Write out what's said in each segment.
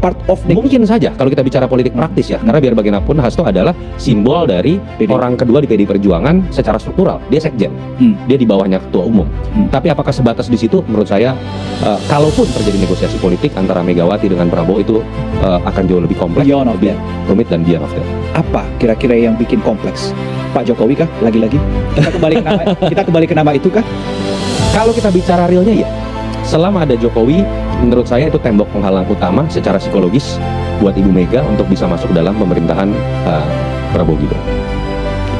part of Mungkin saja kalau kita bicara politik praktis ya, karena biar bagaimanapun Hasto adalah simbol dari orang kedua di PDI Perjuangan secara struktural. Dia sekjen, dia di bawahnya ketua umum. Tapi apakah sebatas di situ? Menurut saya, kalaupun terjadi negosiasi politik antara Megawati dengan Prabowo itu akan jauh lebih kompleks, lebih rumit dan beyond of that. Apa kira-kira yang bikin kompleks? Pak Jokowi kah? Lagi-lagi kita kembali ke nama itu kah? Kalau kita bicara realnya ya, selama ada Jokowi, menurut saya itu tembok penghalang utama secara psikologis buat Ibu Mega untuk bisa masuk dalam pemerintahan Prabowo Gibran.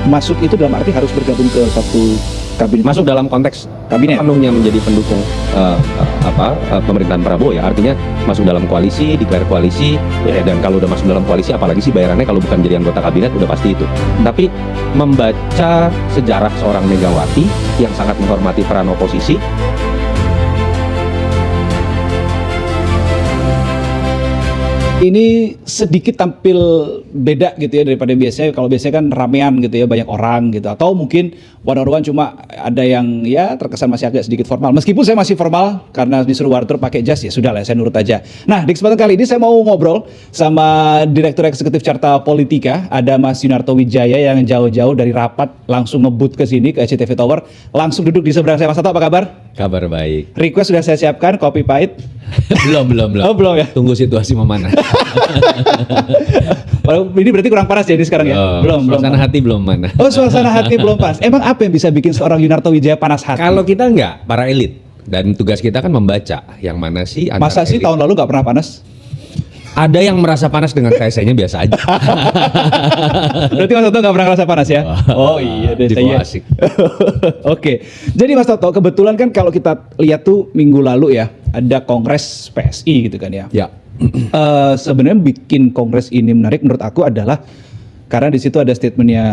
Masuk itu dalam arti harus bergabung ke satu kabinet. Masuk dalam konteks kabinet penuhnya menjadi pendukung pemerintahan Prabowo ya, artinya masuk dalam koalisi, declare koalisi ya, dan kalau udah masuk dalam koalisi apalagi sih bayarannya kalau bukan jadi anggota kabinet udah pasti itu. Tapi membaca sejarah seorang Megawati yang sangat menghormati peran oposisi, ini sedikit tampil beda gitu ya daripada biasanya. Kalau biasanya kan ramean gitu ya, banyak orang gitu, atau mungkin one-on-one cuma ada yang ya terkesan masih agak sedikit formal. Meskipun saya masih formal karena disuruh wardrobe pakai jas, ya sudah lah saya nurut aja. Nah, di kesempatan kali ini saya mau ngobrol sama Direktur Eksekutif Carta Politika, ada Mas Yunarto Wijaya yang jauh-jauh dari rapat langsung ngebut ke sini ke SCTV Tower, langsung duduk di seberang saya. Mas Toto, apa kabar? Kabar baik. Request sudah saya siapkan, kopi pahit. belum. Oh, belum ya? Tunggu situasi memanas. Ini berarti kurang panas jadi sekarang ya? Belum. Suasana hati belum panas. Oh, suasana hati belum panas. Emang apa yang bisa bikin seorang Yunarto Wijaya panas hati? Kalau kita enggak, para elit. Dan tugas kita kan membaca yang mana sih antara Masa sih elit. tahun lalu nggak pernah panas? Ada yang merasa panas dengan saya biasa aja. Berarti Mas Toto nggak pernah ngerasa panas ya? Oh iya deh, saya. Asik. Oke, jadi Mas Toto, kebetulan kan kalau kita lihat tuh minggu lalu ya, ada kongres PSI gitu kan ya. Ya. Sebenarnya bikin kongres ini menarik menurut aku adalah karena di situ ada statementnya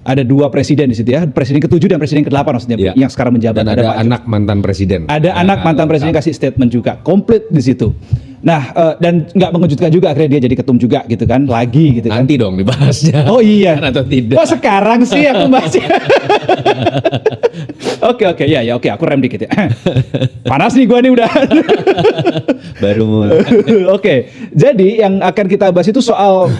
ada dua presiden di situ ya, presiden ke-7 dan presiden ke-8 maksudnya, Ya. yang sekarang menjabat. Dan ada anak mantan presiden. Ada anak mantan presiden kasih statement juga, komplit di situ. Nah, dan nggak mengejutkan juga akhirnya dia jadi ketum juga gitu kan, lagi gitu kan. Nanti dong dibahasnya. Oh iya. Atau tidak. Oh sekarang sih aku bahasnya. Oke, ya oke, aku rem dikit ya. Panas nih gua nih udah. Baru mulai. Oke, jadi yang akan kita bahas itu soal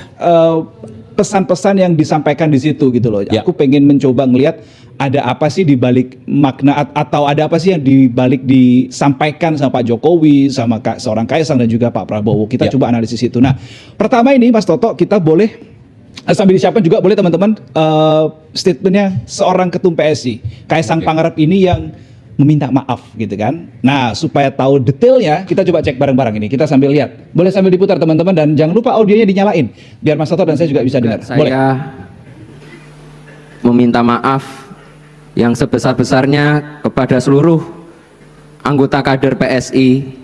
pesan-pesan yang disampaikan di situ gitu loh. Ya. Aku pengen mencoba ngelihat ada apa sih di balik makna atau ada apa sih yang di balik disampaikan sama Pak Jokowi, sama seorang Kaisang dan juga Pak Prabowo. Kita Ya. coba analisis itu. Nah, pertama ini Mas Toto, kita boleh sambil disiapkan juga boleh teman-teman statementnya seorang ketum PSI, Kaisang Pangarep ini yang meminta maaf gitu kan. Nah, supaya tahu detailnya kita coba cek bareng-bareng ini. Kita sambil lihat. Boleh sambil diputar teman-teman dan jangan lupa audionya dinyalain biar Mas Toto dan saya juga bisa dengar. Boleh. Saya meminta maaf yang sebesar-besarnya kepada seluruh anggota kader PSI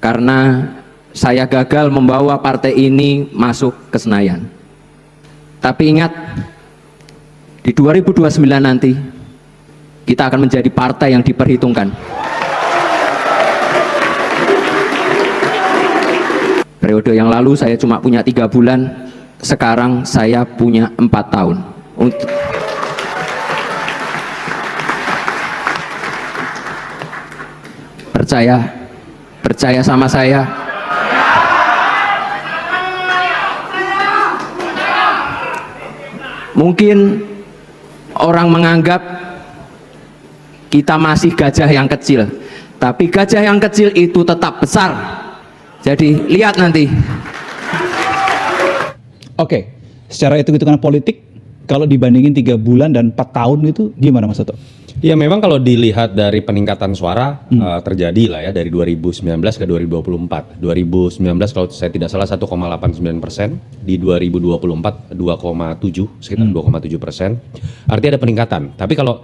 karena saya gagal membawa partai ini masuk ke Senayan. Tapi ingat, di 2029 nanti kita akan menjadi partai yang diperhitungkan. Periode yang lalu saya cuma punya 3 bulan, sekarang saya punya 4 tahun. Percaya sama saya. Mungkin orang menganggap kita masih gajah yang kecil, tapi gajah yang kecil itu tetap besar. Jadi lihat nanti. Oke, secara hitung-hitungan politik kalau dibandingin 3 bulan dan 4 tahun itu gimana Mas Toto? Ya memang kalau dilihat dari peningkatan suara terjadi lah ya dari 2019 ke 2024. 2019 kalau saya tidak salah 1,89%, di 2024 2,7 sekitar 2,7%. Artinya ada peningkatan. Tapi kalau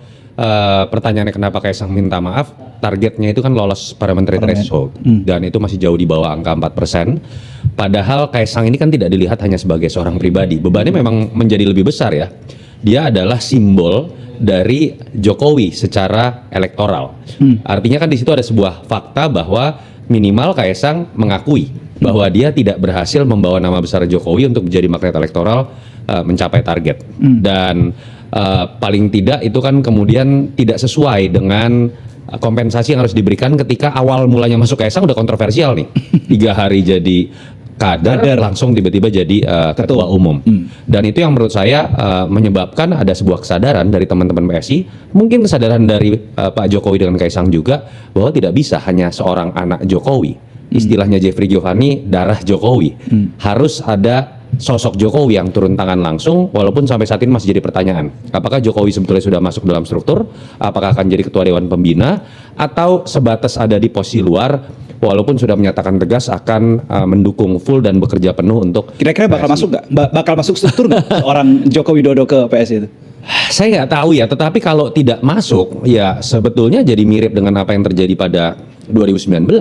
pertanyaannya kenapa Kaisang minta maaf, targetnya itu kan lolos parliamentary threshold dan itu masih jauh di bawah angka 4%. Padahal Kaisang ini kan tidak dilihat hanya sebagai seorang pribadi. Bebannya memang menjadi lebih besar ya. Dia adalah simbol dari Jokowi secara elektoral. Artinya kan di situ ada sebuah fakta bahwa minimal Kaisang mengakui bahwa dia tidak berhasil membawa nama besar Jokowi untuk menjadi magnet elektoral mencapai target. Dan paling tidak itu kan kemudian tidak sesuai dengan kompensasi yang harus diberikan ketika awal mulanya masuk Kaisang udah kontroversial nih. 3 hari jadi kader langsung tiba-tiba jadi ketua umum. Dan itu yang menurut saya menyebabkan ada sebuah kesadaran dari teman-teman PSI, mungkin kesadaran dari Pak Jokowi dengan Kaisang juga, bahwa tidak bisa hanya seorang anak Jokowi. Istilahnya Jeffrey Giovanni, darah Jokowi. Harus ada sosok Jokowi yang turun tangan langsung, walaupun sampai saat ini masih jadi pertanyaan. Apakah Jokowi sebetulnya sudah masuk dalam struktur? Apakah akan jadi ketua Dewan Pembina? Atau sebatas ada di posisi luar, walaupun sudah menyatakan tegas akan mendukung full dan bekerja penuh untuk Kira-kira bakal PSI. masuk nggak? Bakal masuk struktur nggak orang Joko Widodo ke PSI itu? Saya nggak tahu ya, tetapi kalau tidak masuk, ya sebetulnya jadi mirip dengan apa yang terjadi pada 2019.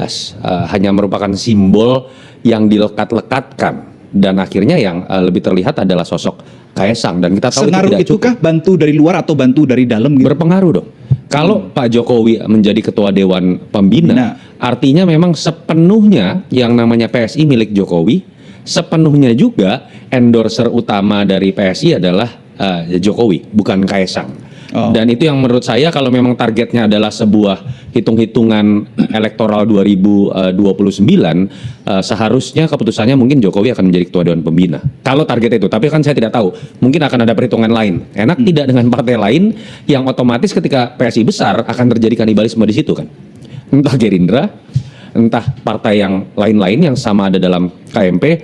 Hanya merupakan simbol yang dilekat-lekatkan. Dan akhirnya yang lebih terlihat adalah sosok Kaisang. Dan kita tahu Sengaruh itu tidak cukup. itukah bantu dari luar atau bantu dari dalam gitu? Berpengaruh dong. Kalau Pak Jokowi menjadi ketua Dewan Pembina, artinya memang sepenuhnya yang namanya PSI milik Jokowi, sepenuhnya juga endorser utama dari PSI adalah Jokowi, bukan Kaisang. Dan itu yang menurut saya kalau memang targetnya adalah sebuah hitung-hitungan elektoral 2029, seharusnya keputusannya mungkin Jokowi akan menjadi ketua Dewan Pembina. Kalau target itu, tapi kan saya tidak tahu. Mungkin akan ada perhitungan lain. Enak tidak dengan partai lain yang otomatis ketika PSI besar akan terjadi kanibalisme di situ kan. Entah Gerindra, entah partai yang lain-lain yang sama ada dalam KMP.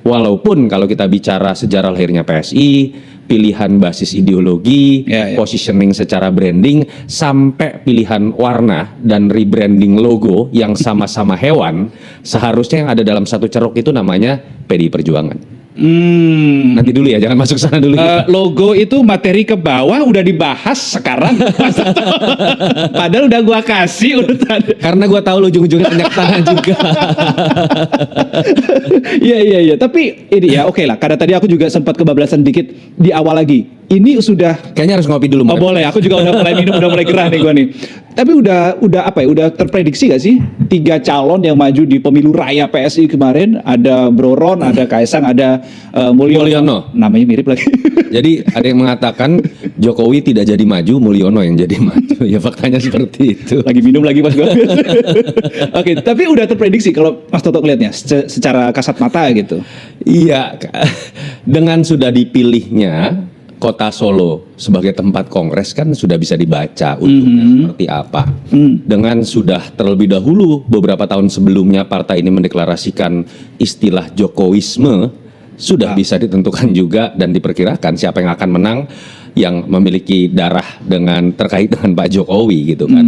Walaupun kalau kita bicara sejarah lahirnya PSI, pilihan basis ideologi, positioning secara branding, sampai pilihan warna dan rebranding logo yang sama-sama hewan, seharusnya yang ada dalam satu ceruk itu namanya PDI Perjuangan. Nanti dulu ya, jangan masuk sana dulu. Logo itu materi ke bawah udah dibahas sekarang. Padahal udah gua kasih urutan. Karena gue tahu lu ujung-ujungnya banyak tangan juga. Iya. Tapi ini ya oke lah. Karena tadi aku juga sempat kebablasan dikit di awal lagi. Ini sudah Kayaknya harus ngopi dulu. Oh boleh, aku juga udah mulai minum, udah mulai gerah nih gua nih. Tapi udah apa ya? Udah terprediksi gak sih 3 calon yang maju di pemilu raya PSI kemarin? Ada Bro Ron, ada Kaisang, ada Mulyono. Namanya mirip lagi. Jadi ada yang mengatakan Jokowi tidak jadi maju, Mulyono yang jadi maju. Ya faktanya seperti itu. Lagi minum lagi Mas gua. Oke, tapi udah terprediksi kalau Mas Toto ngeliatnya secara kasat mata gitu. Iya, dengan sudah dipilihnya Kota Solo sebagai tempat kongres kan sudah bisa dibaca untungnya seperti apa. Dengan sudah terlebih dahulu beberapa tahun sebelumnya partai ini mendeklarasikan istilah Jokowisme, sudah bisa ditentukan juga dan diperkirakan siapa yang akan menang, yang memiliki darah terkait dengan Pak Jokowi gitu kan.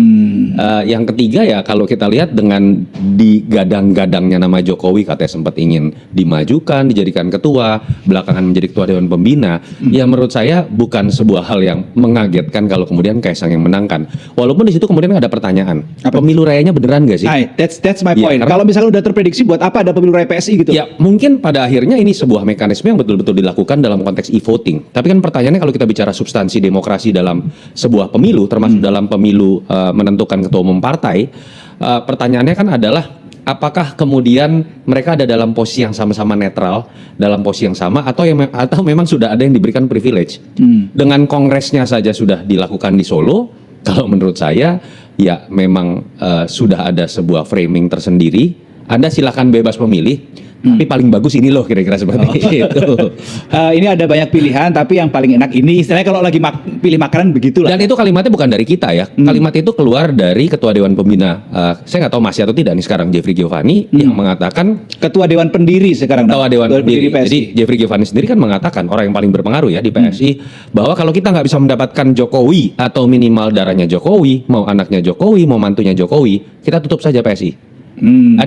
Yang ketiga ya kalau kita lihat dengan digadang-gadangnya nama Jokowi, katanya sempat ingin dimajukan, dijadikan ketua, belakangan menjadi ketua Dewan Pembina. Ya menurut saya bukan sebuah hal yang mengagetkan kalau kemudian Kaisang yang menangkan. Walaupun di situ kemudian ada pertanyaan, pemilu rayanya beneran gak sih? That's my point. Ya, kalau misalnya udah terprediksi, buat apa ada pemilu raya PSI gitu? Ya mungkin pada akhirnya ini sebuah mekanisme yang betul-betul dilakukan dalam konteks e-voting. Tapi kan pertanyaannya kalau kita bicara substansi demokrasi dalam sebuah pemilu, termasuk dalam pemilu menentukan ketua umum partai, pertanyaannya kan adalah apakah kemudian mereka ada dalam posisi yang sama-sama netral, dalam posisi yang sama, atau memang sudah ada yang diberikan privilege. Dengan kongresnya saja sudah dilakukan di Solo, kalau menurut saya ya memang sudah ada sebuah framing tersendiri. Anda silakan bebas memilih. Tapi paling bagus ini loh kira-kira seperti itu. Ini ada banyak pilihan, tapi yang paling enak ini. Istilahnya kalau lagi pilih makanan begitulah. Dan itu kalimatnya bukan dari kita ya. Kalimat itu keluar dari Ketua Dewan Pembina. Saya nggak tahu masih atau tidak nih sekarang Jeffrey Giovanni yang mengatakan Ketua Dewan Pendiri sekarang. Ketua Dewan Pendiri. PSI. Jadi Jeffrey Giovanni sendiri kan mengatakan, orang yang paling berpengaruh ya di PSI, bahwa kalau kita nggak bisa mendapatkan Jokowi atau minimal darahnya Jokowi, mau anaknya Jokowi, mau mantunya Jokowi, kita tutup saja PSI.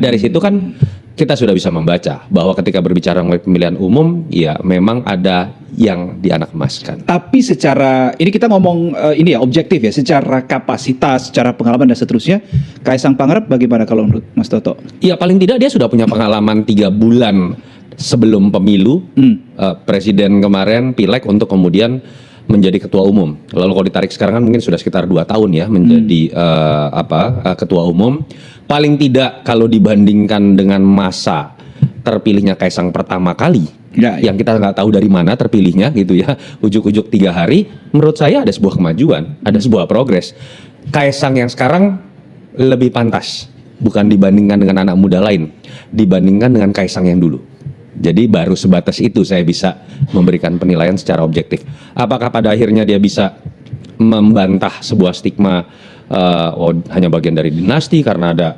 Dari situ kan kita sudah bisa membaca bahwa ketika berbicara mengenai pemilihan umum, ya memang ada yang dianakmaskan. Tapi secara, ini kita ngomong ini ya objektif ya, secara kapasitas, secara pengalaman dan seterusnya, Kaisang Pangarep bagaimana kalau menurut Mas Toto? Ya paling tidak dia sudah punya pengalaman 3 bulan sebelum pemilu, presiden kemarin pileg untuk kemudian menjadi ketua umum. Lalu kalau ditarik sekarang kan mungkin sudah sekitar 2 tahun ya menjadi ketua umum. Paling tidak kalau dibandingkan dengan masa terpilihnya Kaisang pertama kali, yang kita nggak tahu dari mana terpilihnya gitu ya, ujuk-ujuk 3 hari, menurut saya ada sebuah kemajuan, ada sebuah progres. Kaisang yang sekarang lebih pantas, bukan dibandingkan dengan anak muda lain, dibandingkan dengan Kaisang yang dulu. Jadi baru sebatas itu saya bisa memberikan penilaian secara objektif. Apakah pada akhirnya dia bisa membantah sebuah stigma hanya bagian dari dinasti karena ada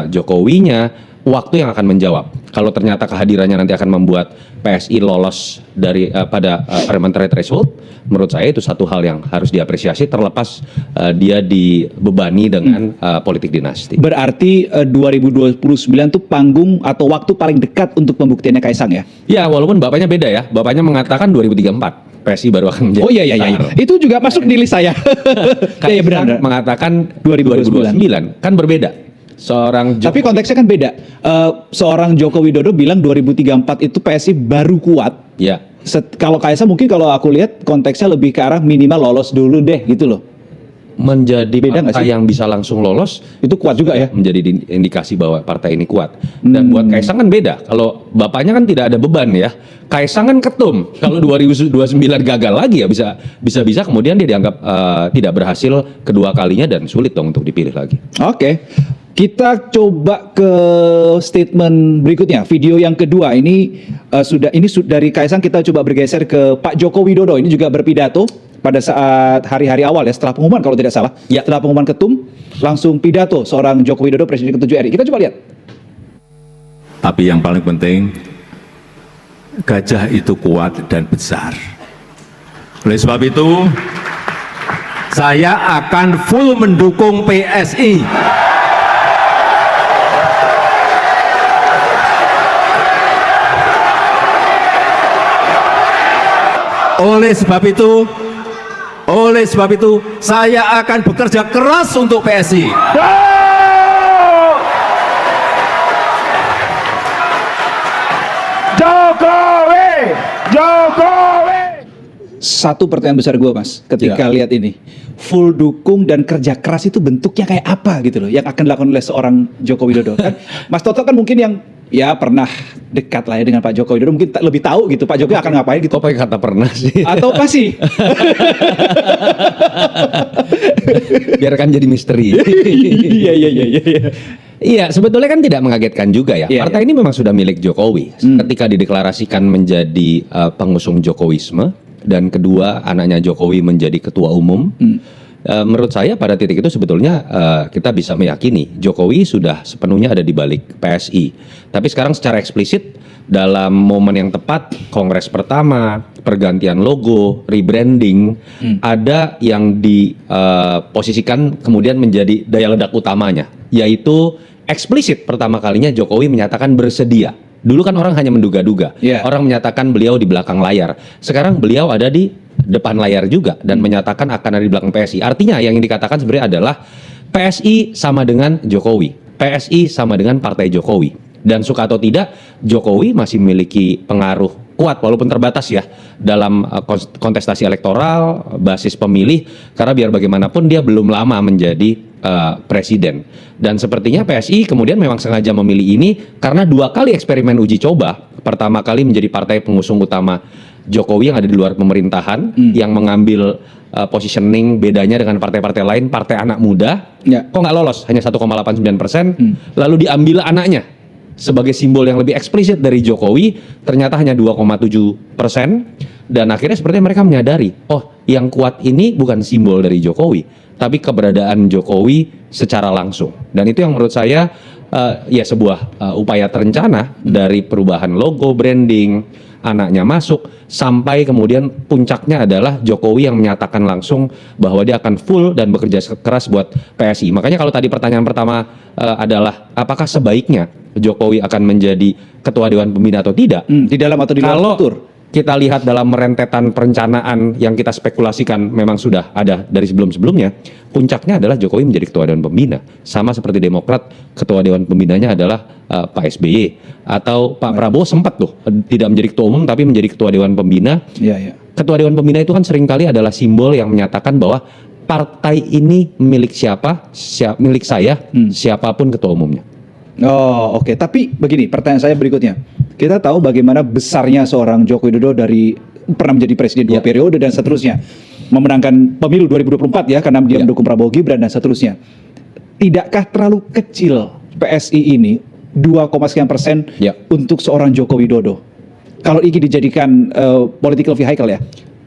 Jokowinya? Waktu yang akan menjawab. Kalau ternyata kehadirannya nanti akan membuat PSI lolos dari pada parliamentary threshold, menurut saya itu satu hal yang harus diapresiasi terlepas dia dibebani dengan politik dinasti. Berarti 2029 tuh panggung atau waktu paling dekat untuk pembuktiannya Kaisang ya? Ya, walaupun bapaknya beda ya. Bapaknya mengatakan 2034 PSI baru akan menjadi. Oh iya. Itu juga masuk di list saya. Iya benar. Mengatakan 2029. Kan berbeda. Tapi konteksnya kan beda. Seorang Joko Widodo bilang 2034 itu PSI baru kuat. Ya. Kalau Kaisang mungkin kalau aku lihat konteksnya lebih ke arah minimal lolos dulu deh gitu loh. Menjadi Beda nggak partai sih? yang bisa langsung lolos Itu kuat juga ya. menjadi indikasi bahwa partai ini kuat. Dan buat Kaisang kan beda. Kalau bapaknya kan tidak ada beban ya. Kaisang kan ketum. Kalau 2029 gagal lagi ya bisa kemudian dia dianggap tidak berhasil kedua kalinya dan sulit dong untuk dipilih lagi. Oke. Kita coba ke statement berikutnya. Video yang kedua ini dari Kaisang kita coba bergeser ke Pak Joko Widodo. Ini juga berpidato pada saat hari-hari awal ya setelah pengumuman kalau tidak salah. Ya. Setelah pengumuman ketum langsung pidato seorang Joko Widodo Presiden ke-7 RI. Kita coba lihat. Tapi yang paling penting, gajah itu kuat dan besar. Oleh sebab itu, saya akan full mendukung PSI. Oleh sebab itu, saya akan bekerja keras untuk PSI. Satu pertanyaan besar gue mas, ketika lihat ini full dukung dan kerja keras itu bentuknya kayak apa gitu loh, yang akan dilakukan oleh seorang Joko Widodo kan? Mas Toto kan mungkin yang ya pernah dekat lah ya dengan Pak Joko Widodo, mungkin lebih tahu gitu Pak Jokowi akan ngapain gitu. Kok pakai kata pernah sih? Atau pasti? Biarkan jadi misteri. Iya. Iya, sebetulnya kan tidak mengagetkan juga ya. Iya, Partai ini memang sudah milik Jokowi. Ketika dideklarasikan menjadi pengusung Jokowisme, dan kedua anaknya Jokowi menjadi ketua umum. Menurut saya pada titik itu sebetulnya kita bisa meyakini Jokowi sudah sepenuhnya ada di balik PSI. Tapi sekarang secara eksplisit dalam momen yang tepat, kongres pertama, pergantian logo, rebranding, ada yang diposisikan kemudian menjadi daya ledak utamanya, yaitu eksplisit pertama kalinya Jokowi menyatakan bersedia. Dulu kan orang hanya menduga-duga, orang menyatakan beliau di belakang layar. Sekarang beliau ada di depan layar juga dan menyatakan akan ada di belakang PSI. Artinya yang dikatakan sebenarnya adalah PSI sama dengan Jokowi, PSI sama dengan Partai Jokowi. Dan suka atau tidak, Jokowi masih memiliki pengaruh kuat walaupun terbatas ya dalam kontestasi elektoral, basis pemilih, karena biar bagaimanapun dia belum lama menjadi presiden. Dan sepertinya PSI kemudian memang sengaja memilih ini karena 2 kali eksperimen uji coba. Pertama kali menjadi partai pengusung utama Jokowi yang ada di luar pemerintahan, yang mengambil positioning bedanya dengan partai-partai lain, partai anak muda, kok nggak lolos, hanya 1,89%, lalu diambil anaknya sebagai simbol yang lebih eksplisit dari Jokowi, ternyata hanya 2,7%, dan akhirnya sepertinya mereka menyadari, oh yang kuat ini bukan simbol dari Jokowi, tapi keberadaan Jokowi secara langsung. Dan itu yang menurut saya ya sebuah upaya terencana dari perubahan logo, branding, anaknya masuk, sampai kemudian puncaknya adalah Jokowi yang menyatakan langsung bahwa dia akan full dan bekerja keras buat PSI. Makanya kalau tadi pertanyaan pertama adalah apakah sebaiknya Jokowi akan menjadi ketua Dewan Pembina atau tidak? Di dalam atau di luar struktur? Kita lihat dalam rentetan perencanaan yang kita spekulasikan memang sudah ada dari sebelum-sebelumnya, puncaknya adalah Jokowi menjadi ketua Dewan Pembina. Sama seperti Demokrat, ketua Dewan Pembinanya adalah Pak SBY. Atau Pak Prabowo sempat tuh tidak menjadi ketua umum tapi menjadi ketua Dewan Pembina. Ketua Dewan Pembina itu kan seringkali adalah simbol yang menyatakan bahwa partai ini milik siapa, milik saya, siapapun ketua umumnya. Oh oke. Tapi begini, pertanyaan saya berikutnya. Kita tahu bagaimana besarnya seorang Joko Widodo dari pernah menjadi presiden 2 periode dan seterusnya. memenangkan pemilu 2024 ya, karena dia Ya. mendukung Prabowo Gibran dan seterusnya. Tidakkah terlalu kecil PSI ini 2, sekian % Ya. untuk seorang Joko Widodo? Kalau ini dijadikan political vehicle ya.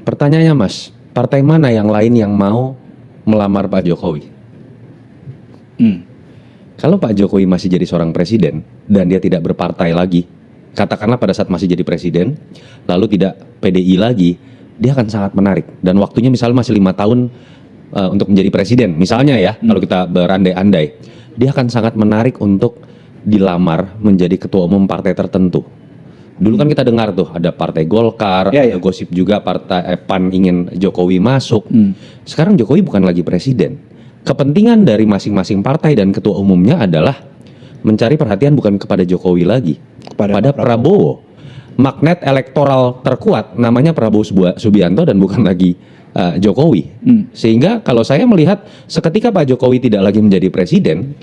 Pertanyaannya Mas, partai mana yang lain yang mau melamar Pak Jokowi? Hmm. Kalau Pak Jokowi masih jadi seorang presiden dan dia tidak berpartai lagi, katakanlah pada saat masih jadi presiden, lalu tidak PDI lagi, dia akan sangat menarik. Dan waktunya misalnya masih 5 tahun untuk menjadi presiden, misalnya ya, kalau kita berandai-andai, dia akan sangat menarik untuk dilamar menjadi ketua umum partai tertentu. Dulu kan kita dengar tuh ada partai Golkar, Ya, ada ya. gosip juga partai PAN ingin Jokowi masuk. Hmm. Sekarang Jokowi bukan lagi presiden. Kepentingan dari masing-masing partai dan ketua umumnya adalah mencari perhatian bukan kepada Jokowi lagi, Kepada pada Prabowo. Magnet elektoral terkuat namanya Prabowo Subianto dan bukan lagi Jokowi. Sehingga kalau saya melihat seketika Pak Jokowi tidak lagi menjadi presiden,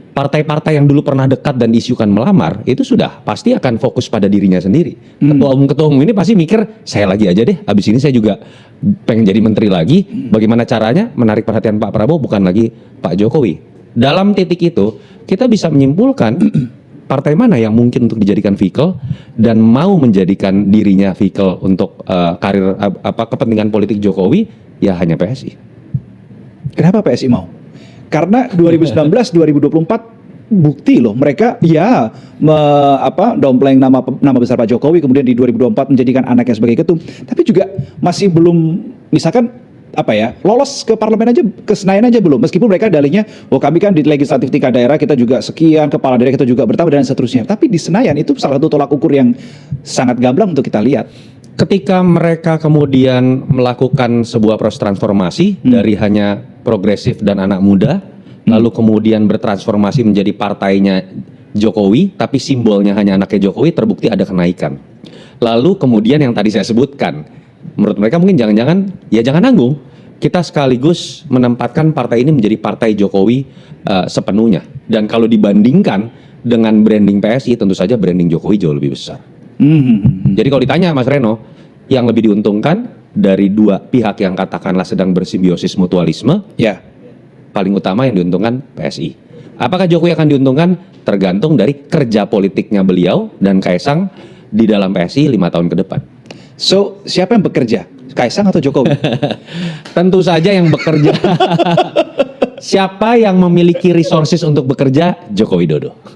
partai-partai yang dulu pernah dekat dan diisukan melamar itu sudah pasti akan fokus pada dirinya sendiri. Ketua umum ini pasti mikir, saya lagi aja deh, habis ini saya juga pengen jadi menteri lagi. Bagaimana caranya menarik perhatian Pak Prabowo bukan lagi Pak Jokowi. Dalam titik itu kita bisa menyimpulkan partai mana yang mungkin untuk dijadikan vehicle dan mau menjadikan dirinya vehicle untuk karir kepentingan politik Jokowi, ya hanya PSI. Kenapa PSI mau? Karena 2019-2024 bukti loh mereka ya dompleng nama besar Pak Jokowi, kemudian di 2024 menjadikan anaknya sebagai ketum, tapi juga masih belum misalkan lolos ke parlemen aja, ke Senayan aja belum, meskipun mereka dalihnya kami kan di legislatif tingkat daerah kita juga sekian, kepala daerah kita juga bertambah dan seterusnya, tapi di Senayan itu salah satu tolak ukur yang sangat gamblang untuk kita lihat. Ketika mereka kemudian melakukan sebuah proses transformasi dari hanya progresif dan anak muda, lalu kemudian bertransformasi menjadi partainya Jokowi, tapi simbolnya hanya anaknya Jokowi, terbukti ada kenaikan. Lalu kemudian yang tadi saya sebutkan, menurut mereka mungkin jangan-jangan, ya jangan nanggung, kita sekaligus menempatkan partai ini menjadi partai Jokowi sepenuhnya. Dan kalau dibandingkan dengan branding PSI, tentu saja branding Jokowi jauh lebih besar. Jadi kalau ditanya Mas Reno, yang lebih diuntungkan dari dua pihak yang katakanlah sedang bersimbiosis mutualisme, Ya. paling utama yang diuntungkan PSI. Apakah Jokowi akan diuntungkan? Tergantung dari kerja politiknya beliau dan Kaisang di dalam PSI 5 tahun ke depan. So, siapa yang bekerja? Kaisang atau Jokowi? Tentu saja yang bekerja. Siapa yang memiliki resources untuk bekerja? Joko Widodo.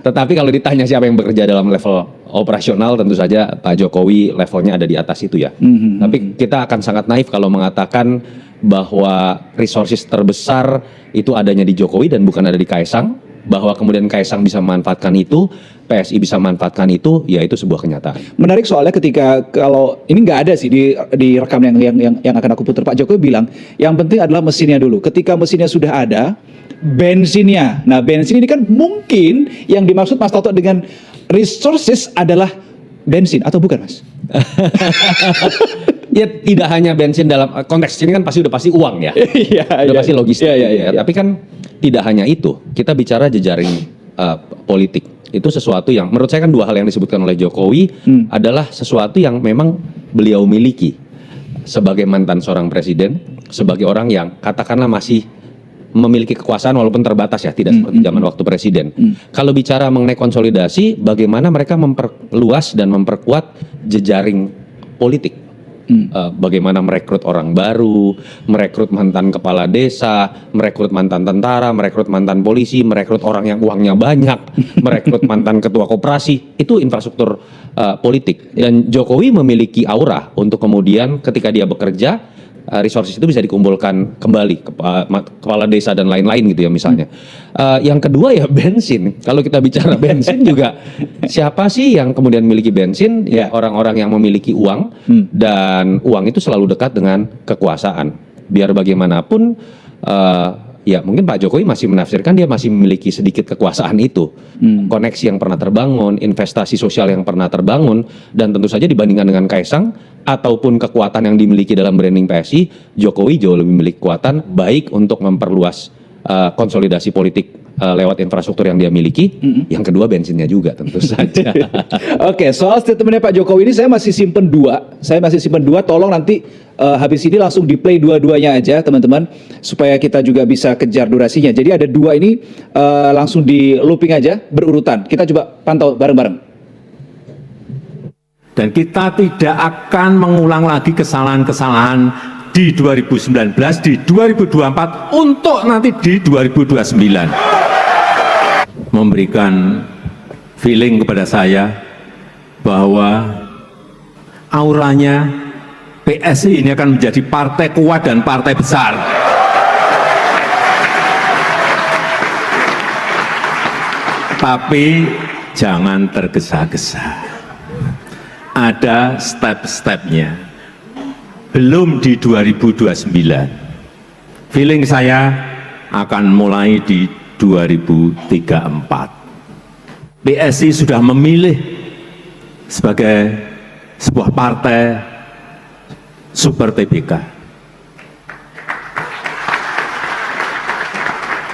Tetapi kalau ditanya siapa yang bekerja dalam level operasional, tentu saja Pak Jokowi levelnya ada di atas itu ya. Tapi kita akan sangat naif kalau mengatakan bahwa resources terbesar itu adanya di Jokowi dan bukan ada di Kaisang. Bahwa kemudian Kaisang bisa memanfaatkan itu, PSI bisa memanfaatkan itu, ya itu sebuah kenyataan. Menarik soalnya ketika kalau ini nggak ada sih di rekam yang akan aku putar, Pak Jokowi bilang yang penting adalah mesinnya dulu. Ketika mesinnya sudah ada, bensinnya. Nah, bensin ini kan mungkin yang dimaksud Mas Toto dengan resources adalah bensin atau bukan, Mas? Ya tidak hanya bensin dalam konteks ini kan udah pasti uang ya. Iya, Udah pasti logistik. Iya. Ya. Tapi kan tidak hanya itu. Kita bicara jejaring politik. Itu sesuatu yang menurut saya kan dua hal yang disebutkan oleh Jokowi adalah sesuatu yang memang beliau miliki sebagai mantan seorang presiden, sebagai orang yang katakanlah masih memiliki kekuasaan walaupun terbatas ya, tidak seperti zaman waktu presiden. Kalau bicara mengenai konsolidasi, bagaimana mereka memperluas dan memperkuat jejaring politik. Bagaimana merekrut orang baru, merekrut mantan kepala desa, merekrut mantan tentara, merekrut mantan polisi, merekrut orang yang uangnya banyak, merekrut mantan ketua koperasi, itu infrastruktur politik. Dan Jokowi memiliki aura untuk kemudian ketika dia bekerja, resources itu bisa dikumpulkan kembali kepala desa dan lain-lain gitu ya misalnya. Yang kedua ya bensin. Kalau kita bicara bensin juga siapa sih yang kemudian memiliki bensin? Ya orang-orang yang memiliki uang dan uang itu selalu dekat dengan kekuasaan. Biar bagaimanapun ya mungkin Pak Jokowi masih menafsirkan dia masih memiliki sedikit kekuasaan itu. Koneksi yang pernah terbangun, investasi sosial yang pernah terbangun, dan tentu saja dibandingkan dengan Kaisang ataupun kekuatan yang dimiliki dalam branding PSI, Jokowi jauh lebih memiliki kekuatan baik untuk memperluas konsolidasi politik lewat infrastruktur yang dia miliki. Yang kedua bensinnya juga tentu saja. Oke, soal statementnya Pak Jokowi ini saya masih simpen dua. Tolong nanti habis ini langsung di play dua-duanya aja teman-teman, supaya kita juga bisa kejar durasinya. Jadi ada dua ini langsung di looping aja berurutan. Kita coba pantau bareng-bareng. Dan kita tidak akan mengulang lagi kesalahan-kesalahan di 2019, di 2024, untuk nanti di 2029. Memberikan feeling kepada saya bahwa auranya PSI ini akan menjadi partai kuat dan partai besar. Tapi jangan tergesa-gesa. Ada step-stepnya. Belum di 2029. Feeling saya akan mulai di 2034. PSI sudah memilih sebagai sebuah partai super TBK.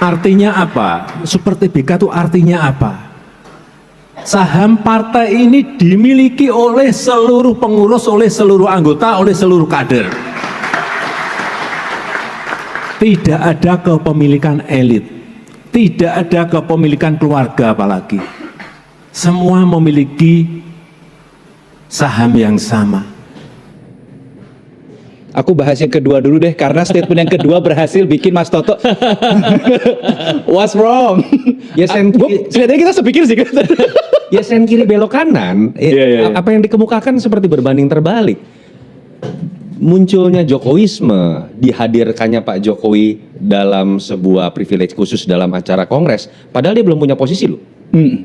Artinya apa? Super TBK itu artinya apa? Saham partai ini dimiliki oleh seluruh pengurus, oleh seluruh anggota, oleh seluruh kader. Tidak ada kepemilikan elit, tidak ada kepemilikan keluarga apalagi. Semua memiliki saham yang sama. Aku bahas yang kedua dulu deh, karena statement yang kedua berhasil bikin Mas Toto what's wrong? Ya sen Sebenarnya kita sepikir sih. ya sen kiri belok kanan. Iya. Apa yang dikemukakan seperti berbanding terbalik. Munculnya Jokowisme, dihadirkannya Pak Jokowi dalam sebuah privilege khusus dalam acara kongres, padahal dia belum punya posisi loh.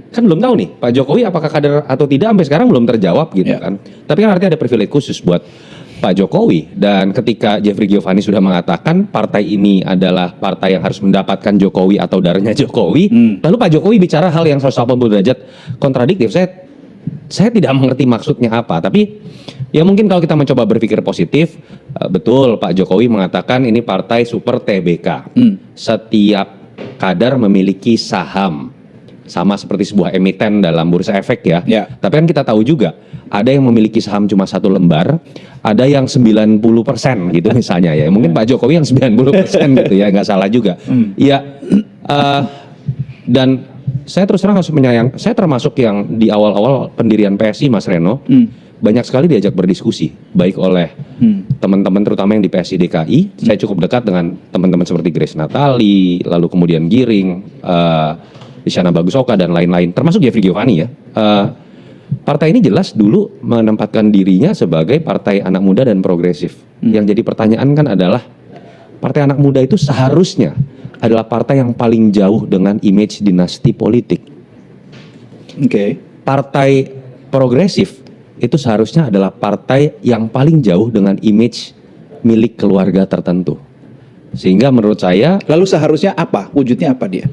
Kan belum tahu nih Pak Jokowi apakah kader atau tidak, sampai sekarang belum terjawab gitu kan. Tapi kan artinya ada privilege khusus buat Pak Jokowi. Dan ketika Jeffrey Giovanni sudah mengatakan partai ini adalah partai yang harus mendapatkan Jokowi atau darahnya Jokowi, lalu Pak Jokowi bicara hal yang 180 derajat kontradiktif. Saya tidak mengerti maksudnya apa, tapi ya mungkin kalau kita mencoba berpikir positif, betul Pak Jokowi mengatakan ini partai super TBK. Setiap kader memiliki saham, sama seperti sebuah emiten dalam bursa efek ya. Tapi kan kita tahu juga ada yang memiliki saham cuma 1 lembar, ada yang 90% gitu misalnya ya. Mungkin Pak Jokowi yang 90% gitu ya, nggak salah juga. Ya, dan saya terus terang harus saya termasuk yang di awal-awal pendirian PSI Mas Reno, banyak sekali diajak berdiskusi, baik oleh teman-teman terutama yang di PSI DKI. Saya cukup dekat dengan teman-teman seperti Grace Natali, lalu kemudian Giring, Isyana Bagus Oka dan lain-lain, termasuk Jeffrey Giovanni ya. Partai ini jelas dulu menempatkan dirinya sebagai partai anak muda dan progresif. Yang jadi pertanyaan kan adalah, partai anak muda itu seharusnya adalah partai yang paling jauh dengan image dinasti politik. Partai progresif itu seharusnya adalah partai yang paling jauh dengan image milik keluarga tertentu. Sehingga menurut saya, lalu seharusnya apa? Wujudnya apa dia?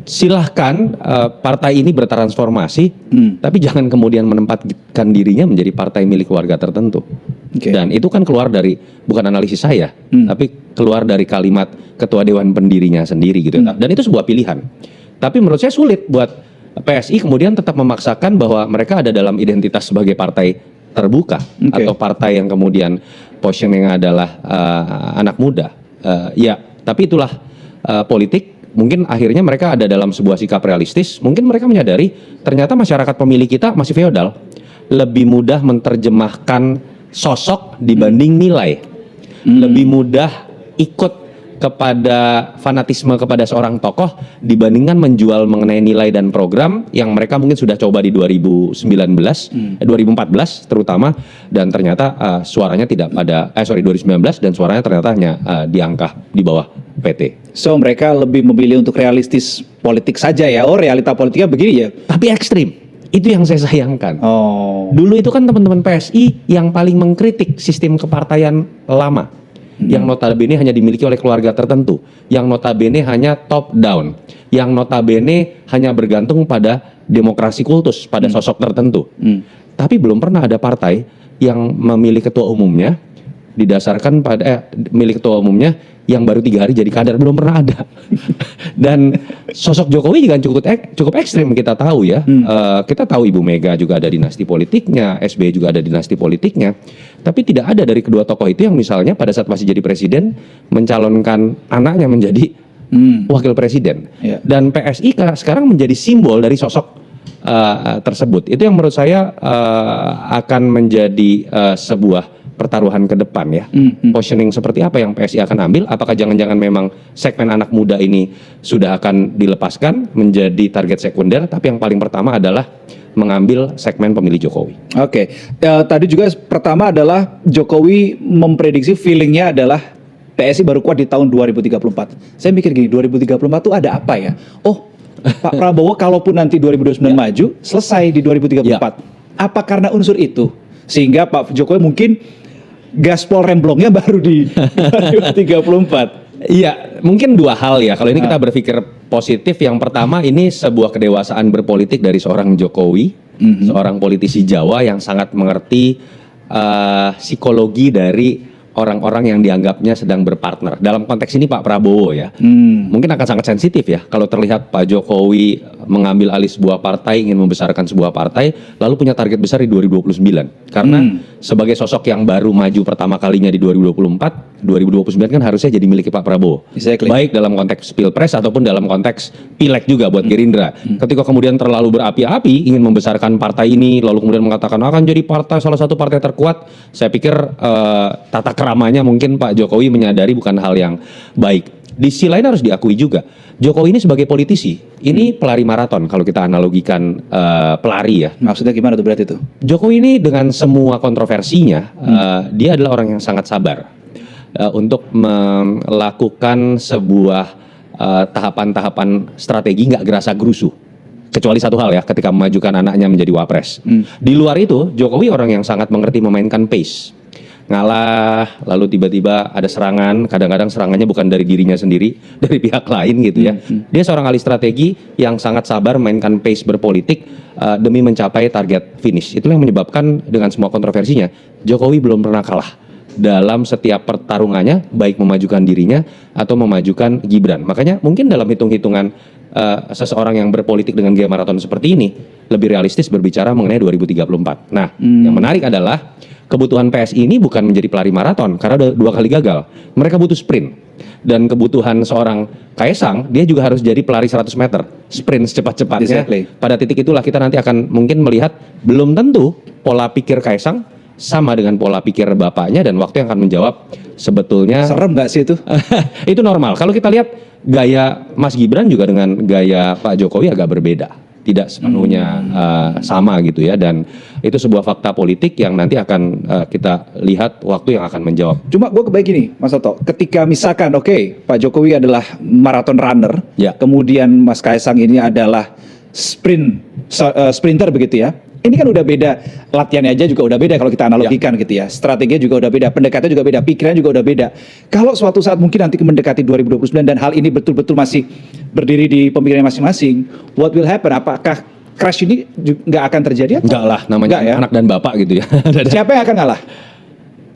Silahkan partai ini bertransformasi, tapi jangan kemudian menempatkan dirinya menjadi partai milik keluarga tertentu. Dan itu kan keluar dari, bukan analisis saya, tapi keluar dari kalimat ketua dewan pendirinya sendiri gitu. Dan itu sebuah pilihan. Tapi menurut saya sulit buat PSI kemudian tetap memaksakan bahwa mereka ada dalam identitas sebagai partai terbuka, atau partai yang kemudian positioning adalah anak muda. Ya, tapi itulah politik. Mungkin akhirnya mereka ada dalam sebuah sikap realistis. Mungkin mereka menyadari ternyata masyarakat pemilih kita masih feodal, lebih mudah menerjemahkan sosok dibanding nilai, lebih mudah ikut kepada fanatisme kepada seorang tokoh dibandingkan menjual mengenai nilai dan program yang mereka mungkin sudah coba di 2014 terutama, dan ternyata suaranya tidak pada 2019, dan suaranya ternyata hanya di angka di bawah PT. So mereka lebih memilih untuk realistis politik saja ya. Oh, realita politiknya begini ya. Tapi ekstrim. Itu yang saya sayangkan. Dulu itu kan teman-teman PSI yang paling mengkritik sistem kepartaian lama, yang notabene hanya dimiliki oleh keluarga tertentu, yang notabene hanya top down, yang notabene hanya bergantung pada demokrasi kultus, pada sosok tertentu. Tapi belum pernah ada partai yang memilih ketua umumnya didasarkan pada milik ketua umumnya yang baru 3 hari jadi kader, belum pernah ada. Dan sosok Jokowi juga cukup ekstrim, kita tahu ya. Kita tahu Ibu Mega juga ada dinasti politiknya, SBY juga ada dinasti politiknya. Tapi tidak ada dari kedua tokoh itu yang misalnya pada saat masih jadi presiden mencalonkan anaknya menjadi wakil presiden. Dan PSI sekarang menjadi simbol dari sosok tersebut. Itu yang menurut saya akan menjadi sebuah pertaruhan ke depan ya. Positioning seperti apa yang PSI akan ambil? Apakah jangan-jangan memang segmen anak muda ini sudah akan dilepaskan menjadi target sekunder, tapi yang paling pertama adalah mengambil segmen pemilih Jokowi. Oke. Tadi juga pertama adalah Jokowi memprediksi feelingnya adalah PSI baru kuat di tahun 2034. Saya mikir gini, 2034 tuh ada apa ya? Oh, Pak Prabowo kalaupun nanti 2029 maju, selesai di 2034. Apa karena unsur itu? Sehingga Pak Jokowi mungkin gaspol remblongnya baru di 2034. Iya, mungkin 2 hal ya. Kalau ini kita berpikir positif, yang pertama ini sebuah kedewasaan berpolitik dari seorang Jokowi, seorang politisi Jawa yang sangat mengerti psikologi dari orang-orang yang dianggapnya sedang berpartner. Dalam konteks ini Pak Prabowo ya, mungkin akan sangat sensitif ya kalau terlihat Pak Jokowi mengambil alih sebuah partai, ingin membesarkan sebuah partai, lalu punya target besar di 2029. Karena sebagai sosok yang baru maju pertama kalinya di 2024, 2029 kan harusnya jadi milik Pak Prabowo. Exactly. Baik dalam konteks Pilpres ataupun dalam konteks Pileg juga buat Gerindra. Ketika kemudian terlalu berapi-api ingin membesarkan partai ini, lalu kemudian mengatakan akan jadi partai salah satu partai terkuat, saya pikir tata keramanya mungkin Pak Jokowi menyadari bukan hal yang baik. Di sisi lain harus diakui juga, Jokowi ini sebagai politisi, ini pelari maraton kalau kita analogikan pelari ya. Maksudnya gimana tuh berarti itu? Jokowi ini dengan semua kontroversinya, dia adalah orang yang sangat sabar untuk melakukan sebuah tahapan-tahapan strategi nggak gerasa gerusu. Kecuali satu hal ya, ketika memajukan anaknya menjadi wapres. Di luar itu, Jokowi orang yang sangat mengerti memainkan pace. Ngalah, lalu tiba-tiba ada serangan, kadang-kadang serangannya bukan dari dirinya sendiri, dari pihak lain gitu ya. Dia seorang ahli strategi yang sangat sabar memainkan pace berpolitik demi mencapai target finish. Itulah yang menyebabkan dengan semua kontroversinya, Jokowi belum pernah kalah dalam setiap pertarungannya, baik memajukan dirinya atau memajukan Gibran. Makanya mungkin dalam hitung-hitungan seseorang yang berpolitik dengan gaya maraton seperti ini, lebih realistis berbicara mengenai 2034. Nah, yang menarik adalah kebutuhan PSI ini bukan menjadi pelari maraton karena udah 2 kali gagal. Mereka butuh sprint. Dan kebutuhan seorang Kaesang, dia juga harus jadi pelari 100 meter, sprint secepat-cepatnya. Exactly. Pada titik itulah kita nanti akan mungkin melihat belum tentu pola pikir Kaesang sama dengan pola pikir bapaknya, dan waktu yang akan menjawab sebetulnya. Serem nggak sih itu? Itu normal. Kalau kita lihat gaya Mas Gibran juga dengan gaya Pak Jokowi agak berbeda, tidak sepenuhnya sama gitu ya, dan itu sebuah fakta politik yang nanti akan kita lihat waktu yang akan menjawab. Cuma gue kebaik gini, Mas Toto, ketika misalkan Pak Jokowi adalah marathon runner, Ya. kemudian Mas Kaesang ini adalah sprinter begitu ya. Ini kan udah beda, latihannya aja juga udah beda kalau kita analogikan gitu ya. Strateginya juga udah beda, pendekatannya juga beda, pikirannya juga udah beda. Kalau suatu saat mungkin nanti mendekati 2029 dan hal ini betul-betul masih berdiri di pemikiran masing-masing, what will happen? Apakah crash ini nggak akan terjadi? Atau? Enggak lah, namanya Nggak ya? anak dan bapak gitu ya. Siapa yang akan kalah?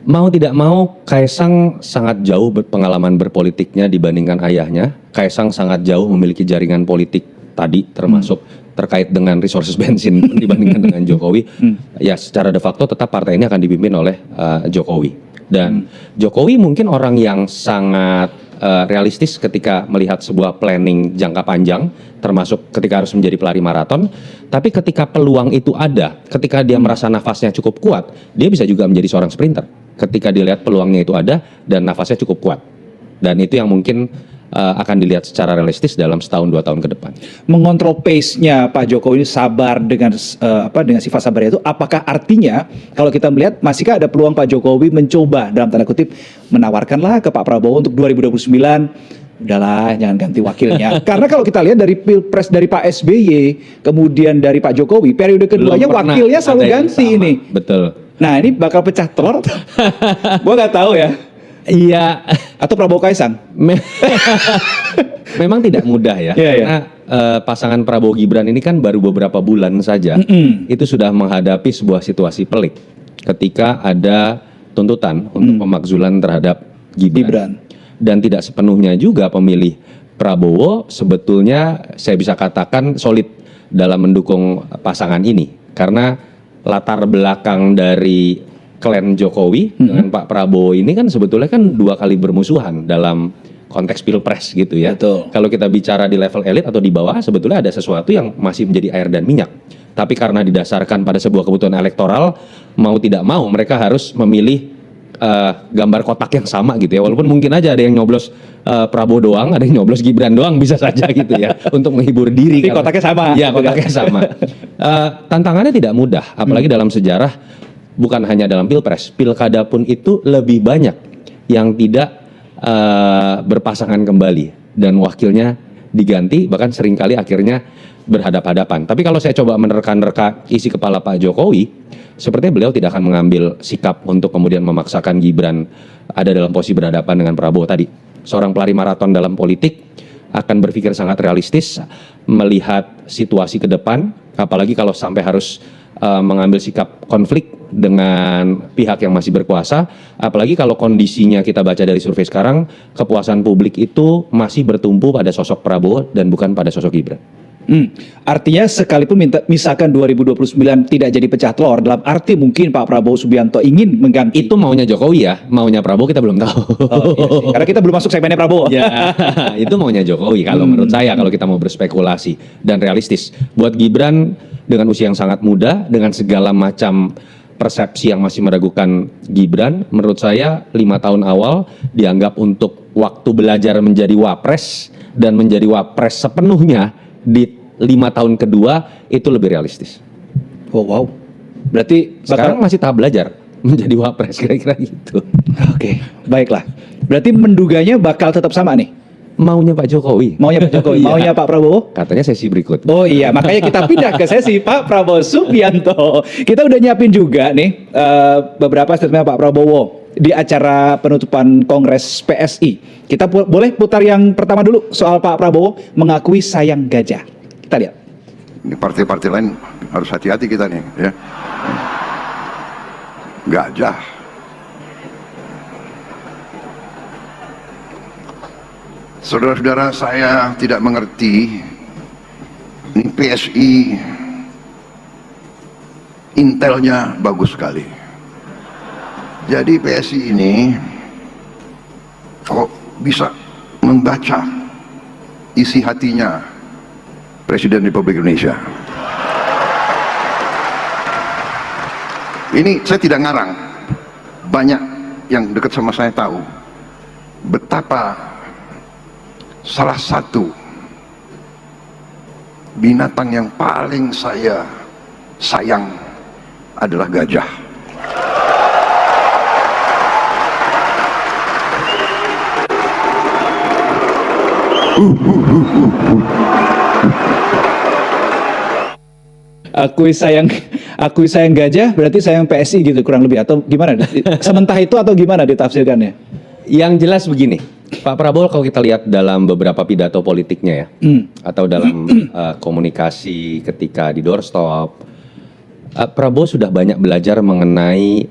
Mau tidak mau, Kaesang sangat jauh pengalaman berpolitiknya dibandingkan ayahnya. Kaesang sangat jauh memiliki jaringan politik tadi, termasuk terkait dengan resources bensin dibandingkan dengan Jokowi. Ya secara de facto tetap partai ini akan dipimpin oleh Jokowi. Dan Jokowi mungkin orang yang sangat realistis ketika melihat sebuah planning jangka panjang, termasuk ketika harus menjadi pelari maraton. Tapi ketika peluang itu ada, ketika dia merasa nafasnya cukup kuat, dia bisa juga menjadi seorang sprinter. Ketika dilihat peluangnya itu ada dan nafasnya cukup kuat. Dan itu yang mungkin akan dilihat secara realistis dalam 1-2 tahun ke depan. Mengontrol pace-nya Pak Jokowi ini sabar dengan dengan sifat sabar itu, apakah artinya kalau kita melihat masihkah ada peluang Pak Jokowi mencoba dalam tanda kutip menawarkanlah ke Pak Prabowo untuk 2029, udahlah jangan ganti wakilnya. Karena kalau kita lihat dari Pilpres dari Pak SBY kemudian dari Pak Jokowi, periode keduanya wakilnya selalu ganti ini. Betul. Nah ini bakal pecah telur. Gua nggak tahu ya. Iya. Atau Prabowo Kaesang. Memang tidak mudah ya, karena pasangan Prabowo Gibran ini kan baru beberapa bulan saja, itu sudah menghadapi sebuah situasi pelik ketika ada tuntutan untuk pemakzulan terhadap Gibran. Dan tidak sepenuhnya juga pemilih Prabowo sebetulnya saya bisa katakan solid dalam mendukung pasangan ini. Karena latar belakang dari klan Jokowi dengan Pak Prabowo ini kan sebetulnya kan 2 kali bermusuhan dalam konteks pilpres gitu ya. Betul. Kalau kita bicara di level elit atau di bawah sebetulnya ada sesuatu yang masih menjadi air dan minyak. Tapi karena didasarkan pada sebuah kebutuhan elektoral, mau tidak mau mereka harus memilih gambar kotak yang sama gitu ya. Walaupun mungkin aja ada yang nyoblos Prabowo doang, ada yang nyoblos Gibran doang bisa saja gitu ya untuk menghibur diri. Tapi kotaknya sama. Iya, kotaknya sama. Tantangannya tidak mudah, apalagi dalam sejarah bukan hanya dalam pilpres, pilkada pun itu lebih banyak yang tidak berpasangan kembali dan wakilnya diganti, bahkan seringkali akhirnya berhadap-hadapan. Tapi kalau saya coba menerka-nerka isi kepala Pak Jokowi, sepertinya beliau tidak akan mengambil sikap untuk kemudian memaksakan Gibran ada dalam posisi berhadapan dengan Prabowo tadi. Seorang pelari maraton dalam politik akan berpikir sangat realistis, melihat situasi ke depan, apalagi kalau sampai harus mengambil sikap konflik dengan pihak yang masih berkuasa, apalagi kalau kondisinya kita baca dari survei sekarang, kepuasan publik itu masih bertumpu pada sosok Prabowo dan bukan pada sosok Gibran. Artinya sekalipun misalkan 2029 tidak jadi pecah telur, dalam arti mungkin Pak Prabowo Subianto ingin mengganti. Itu maunya Jokowi ya, maunya Prabowo kita belum tahu. Oh, iya sih. Karena kita belum masuk segmennya Prabowo. Ya, itu maunya Jokowi kalau menurut saya, kalau kita mau berspekulasi dan realistis. Buat Gibran dengan usia yang sangat muda, dengan segala macam persepsi yang masih meragukan Gibran, menurut saya 5 tahun awal dianggap untuk waktu belajar menjadi wapres dan menjadi wapres sepenuhnya di 5 tahun kedua itu lebih realistis. Oh, wow. Berarti Sekarang masih tahap belajar menjadi wapres kira-kira gitu. Oke, baiklah. Berarti menduganya bakal tetap sama nih. Maunya Pak Jokowi. Maunya Pak Jokowi, Iya. maunya Pak Prabowo. Katanya sesi berikut. Oh iya, makanya kita pindah ke sesi Pak Prabowo Subianto. Kita udah nyiapin juga nih beberapa statement Pak Prabowo di acara penutupan Kongres PSI. Kita boleh putar yang pertama dulu soal Pak Prabowo mengakui sayang gajah. Kita lihat. Ini partai-partai lain harus hati-hati kita nih, ya. Gajah. Saudara-saudara, saya tidak mengerti. Ini PSI intelnya bagus sekali. Jadi PSI ini kok bisa membaca isi hatinya Presiden Republik Indonesia. Ini saya tidak ngarang. Banyak yang dekat sama saya tahu betapa salah satu binatang yang paling saya sayang adalah gajah. Akui sayang gajah berarti sayang PSI gitu kurang lebih atau gimana? Sementah itu atau gimana ditafsirkannya? Yang jelas begini, Pak Prabowo kalau kita lihat dalam beberapa pidato politiknya ya, atau dalam komunikasi ketika di doorstop, Prabowo sudah banyak belajar mengenai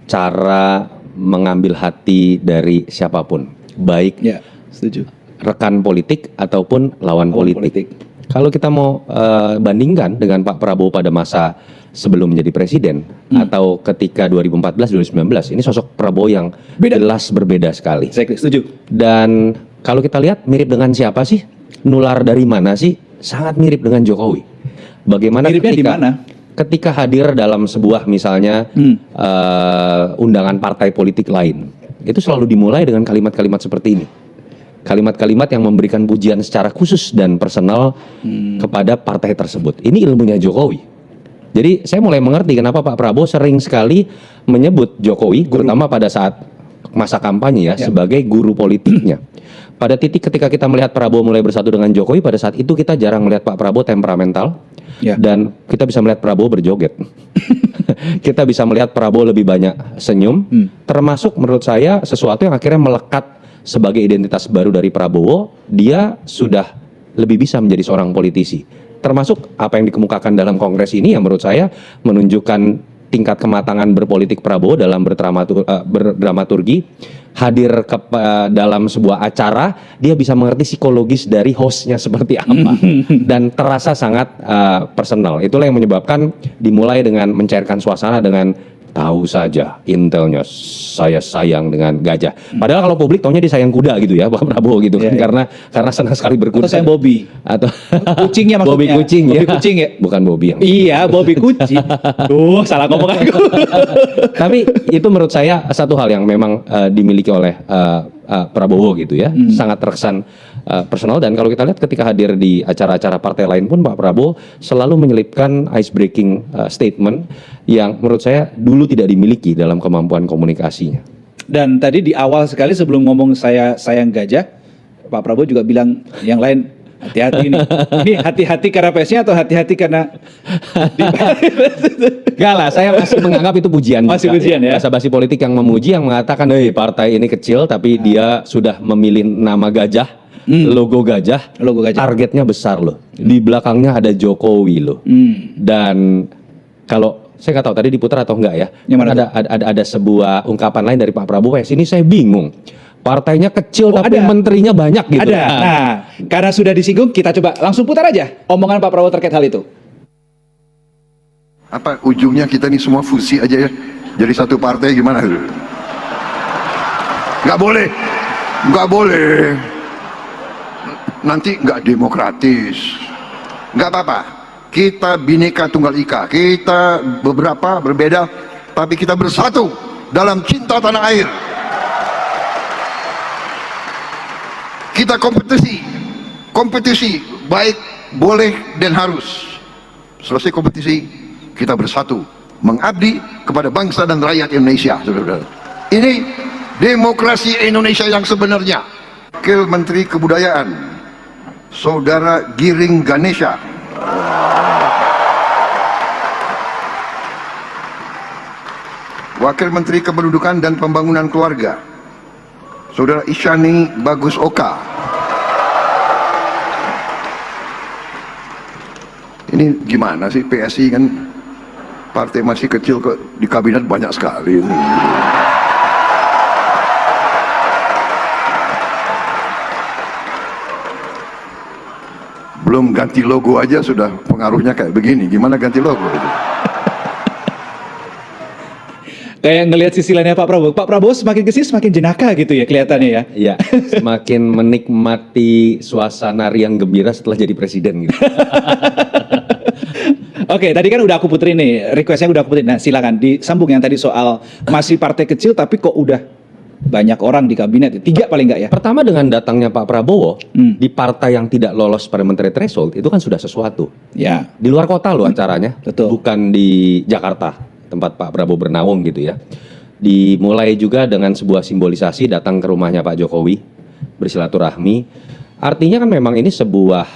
cara mengambil hati dari siapapun, baik Ya, setuju. rekan politik ataupun lawan politik. Kalau kita mau bandingkan dengan Pak Prabowo pada masa sebelum menjadi presiden atau ketika 2014-2019, ini sosok Prabowo yang Beda. jelas berbeda sekali. Saya setuju. Dan kalau kita lihat mirip dengan siapa sih? Nular dari mana sih? Sangat mirip dengan Jokowi. Bagaimana Miripnya di mana? ketika hadir dalam sebuah misalnya undangan partai politik lain, itu selalu dimulai dengan kalimat-kalimat seperti ini. Kalimat-kalimat yang memberikan pujian secara khusus dan personal kepada partai tersebut. Ini ilmunya Jokowi. Jadi saya mulai mengerti kenapa Pak Prabowo sering sekali menyebut Jokowi, terutama pada saat masa kampanye ya, sebagai guru politiknya. Pada titik ketika kita melihat Prabowo mulai bersatu dengan Jokowi, pada saat itu kita jarang melihat Pak Prabowo temperamental, dan kita bisa melihat Prabowo berjoget. Kita bisa melihat Prabowo lebih banyak senyum, termasuk menurut saya sesuatu yang akhirnya melekat sebagai identitas baru dari Prabowo. Dia sudah lebih bisa menjadi seorang politisi. Termasuk apa yang dikemukakan dalam kongres ini yang menurut saya menunjukkan tingkat kematangan berpolitik Prabowo dalam berdramaturgi, hadir dalam sebuah acara, dia bisa mengerti psikologis dari hostnya seperti apa, dan terasa sangat personal. Itulah yang menyebabkan dimulai dengan mencairkan suasana dengan tahu saja intelnya saya sayang dengan gajah. Padahal kalau publik taunya dia sayang kuda gitu ya, Pak Prabowo gitu kan, karena senang sekali berkuda. Atau sayang Bobby. Atau Kucingnya maksudnya. Bobby kucing ya. Bobby kucing ya. Bukan Bobby yang. Iya, Bobby kucing. Duh, salah ngomong aku. Tapi itu menurut saya satu hal yang memang dimiliki oleh Prabowo gitu ya, sangat terkesan personal. Dan kalau kita lihat ketika hadir di acara-acara partai lain pun Pak Prabowo selalu menyelipkan ice breaking statement yang menurut saya dulu tidak dimiliki dalam kemampuan komunikasinya. Dan tadi di awal sekali sebelum ngomong saya sayang gajah, Pak Prabowo juga bilang yang lain hati-hati nih. Ini hati-hati karena PS-nya atau hati-hati karena Enggak lah, saya masih menganggap itu pujian. Masih juga. pujian ya? Basa-basi politik yang memuji, yang mengatakan, partai ini kecil tapi dia sudah memilih nama gajah, logo gajah, targetnya besar loh. Di belakangnya ada Jokowi loh. Dan kalau saya nggak tahu tadi diputar atau enggak ya, ada sebuah ungkapan lain dari Pak Prabowo. Sini saya bingung. Partainya kecil tapi ada. menterinya banyak gitu. Ada. Nah, karena sudah disinggung, kita coba langsung putar aja omongan Pak Prabowo terkait hal itu. Apa ujungnya kita ini semua fusi aja ya, jadi satu partai gimana? Nggak boleh, nggak boleh. Nanti nggak demokratis. Nggak apa-apa. Kita Bhinneka Tunggal Ika. Kita beberapa berbeda, tapi kita bersatu dalam cinta tanah air. Kita kompetisi baik, boleh dan harus. Selesai kompetisi, kita bersatu mengabdi kepada bangsa dan rakyat Indonesia. Saudara-saudara, ini demokrasi Indonesia yang sebenarnya. Wakil Menteri Kebudayaan, Saudara Giring Ganesha. Wakil Menteri Kependudukan dan Pembangunan Keluarga, Saudara Isyani Bagus Oka. Ini gimana sih, PSI kan partai masih kecil kok di kabinet banyak sekali ini. Belum ganti logo aja sudah pengaruhnya kayak begini. Gimana ganti logo itu? Kayak ngelihat sisi lainnya Pak Prabowo. Pak Prabowo semakin kesini semakin jenaka gitu ya kelihatannya ya. Iya, semakin menikmati suasana riang gembira setelah jadi presiden gitu. Oke, tadi kan udah aku puterin nih, requestnya udah aku puterin. Nah silakan disambung yang tadi soal masih partai kecil tapi kok udah banyak orang di kabinet. 3 paling nggak ya? Pertama, dengan datangnya Pak Prabowo di partai yang tidak lolos parliamentary threshold, itu kan sudah sesuatu. Ya. Di luar kota loh acaranya, Betul. bukan di Jakarta tempat Pak Prabowo bernaung gitu ya. Dimulai juga dengan sebuah simbolisasi datang ke rumahnya Pak Jokowi bersilaturahmi. Artinya kan memang ini sebuah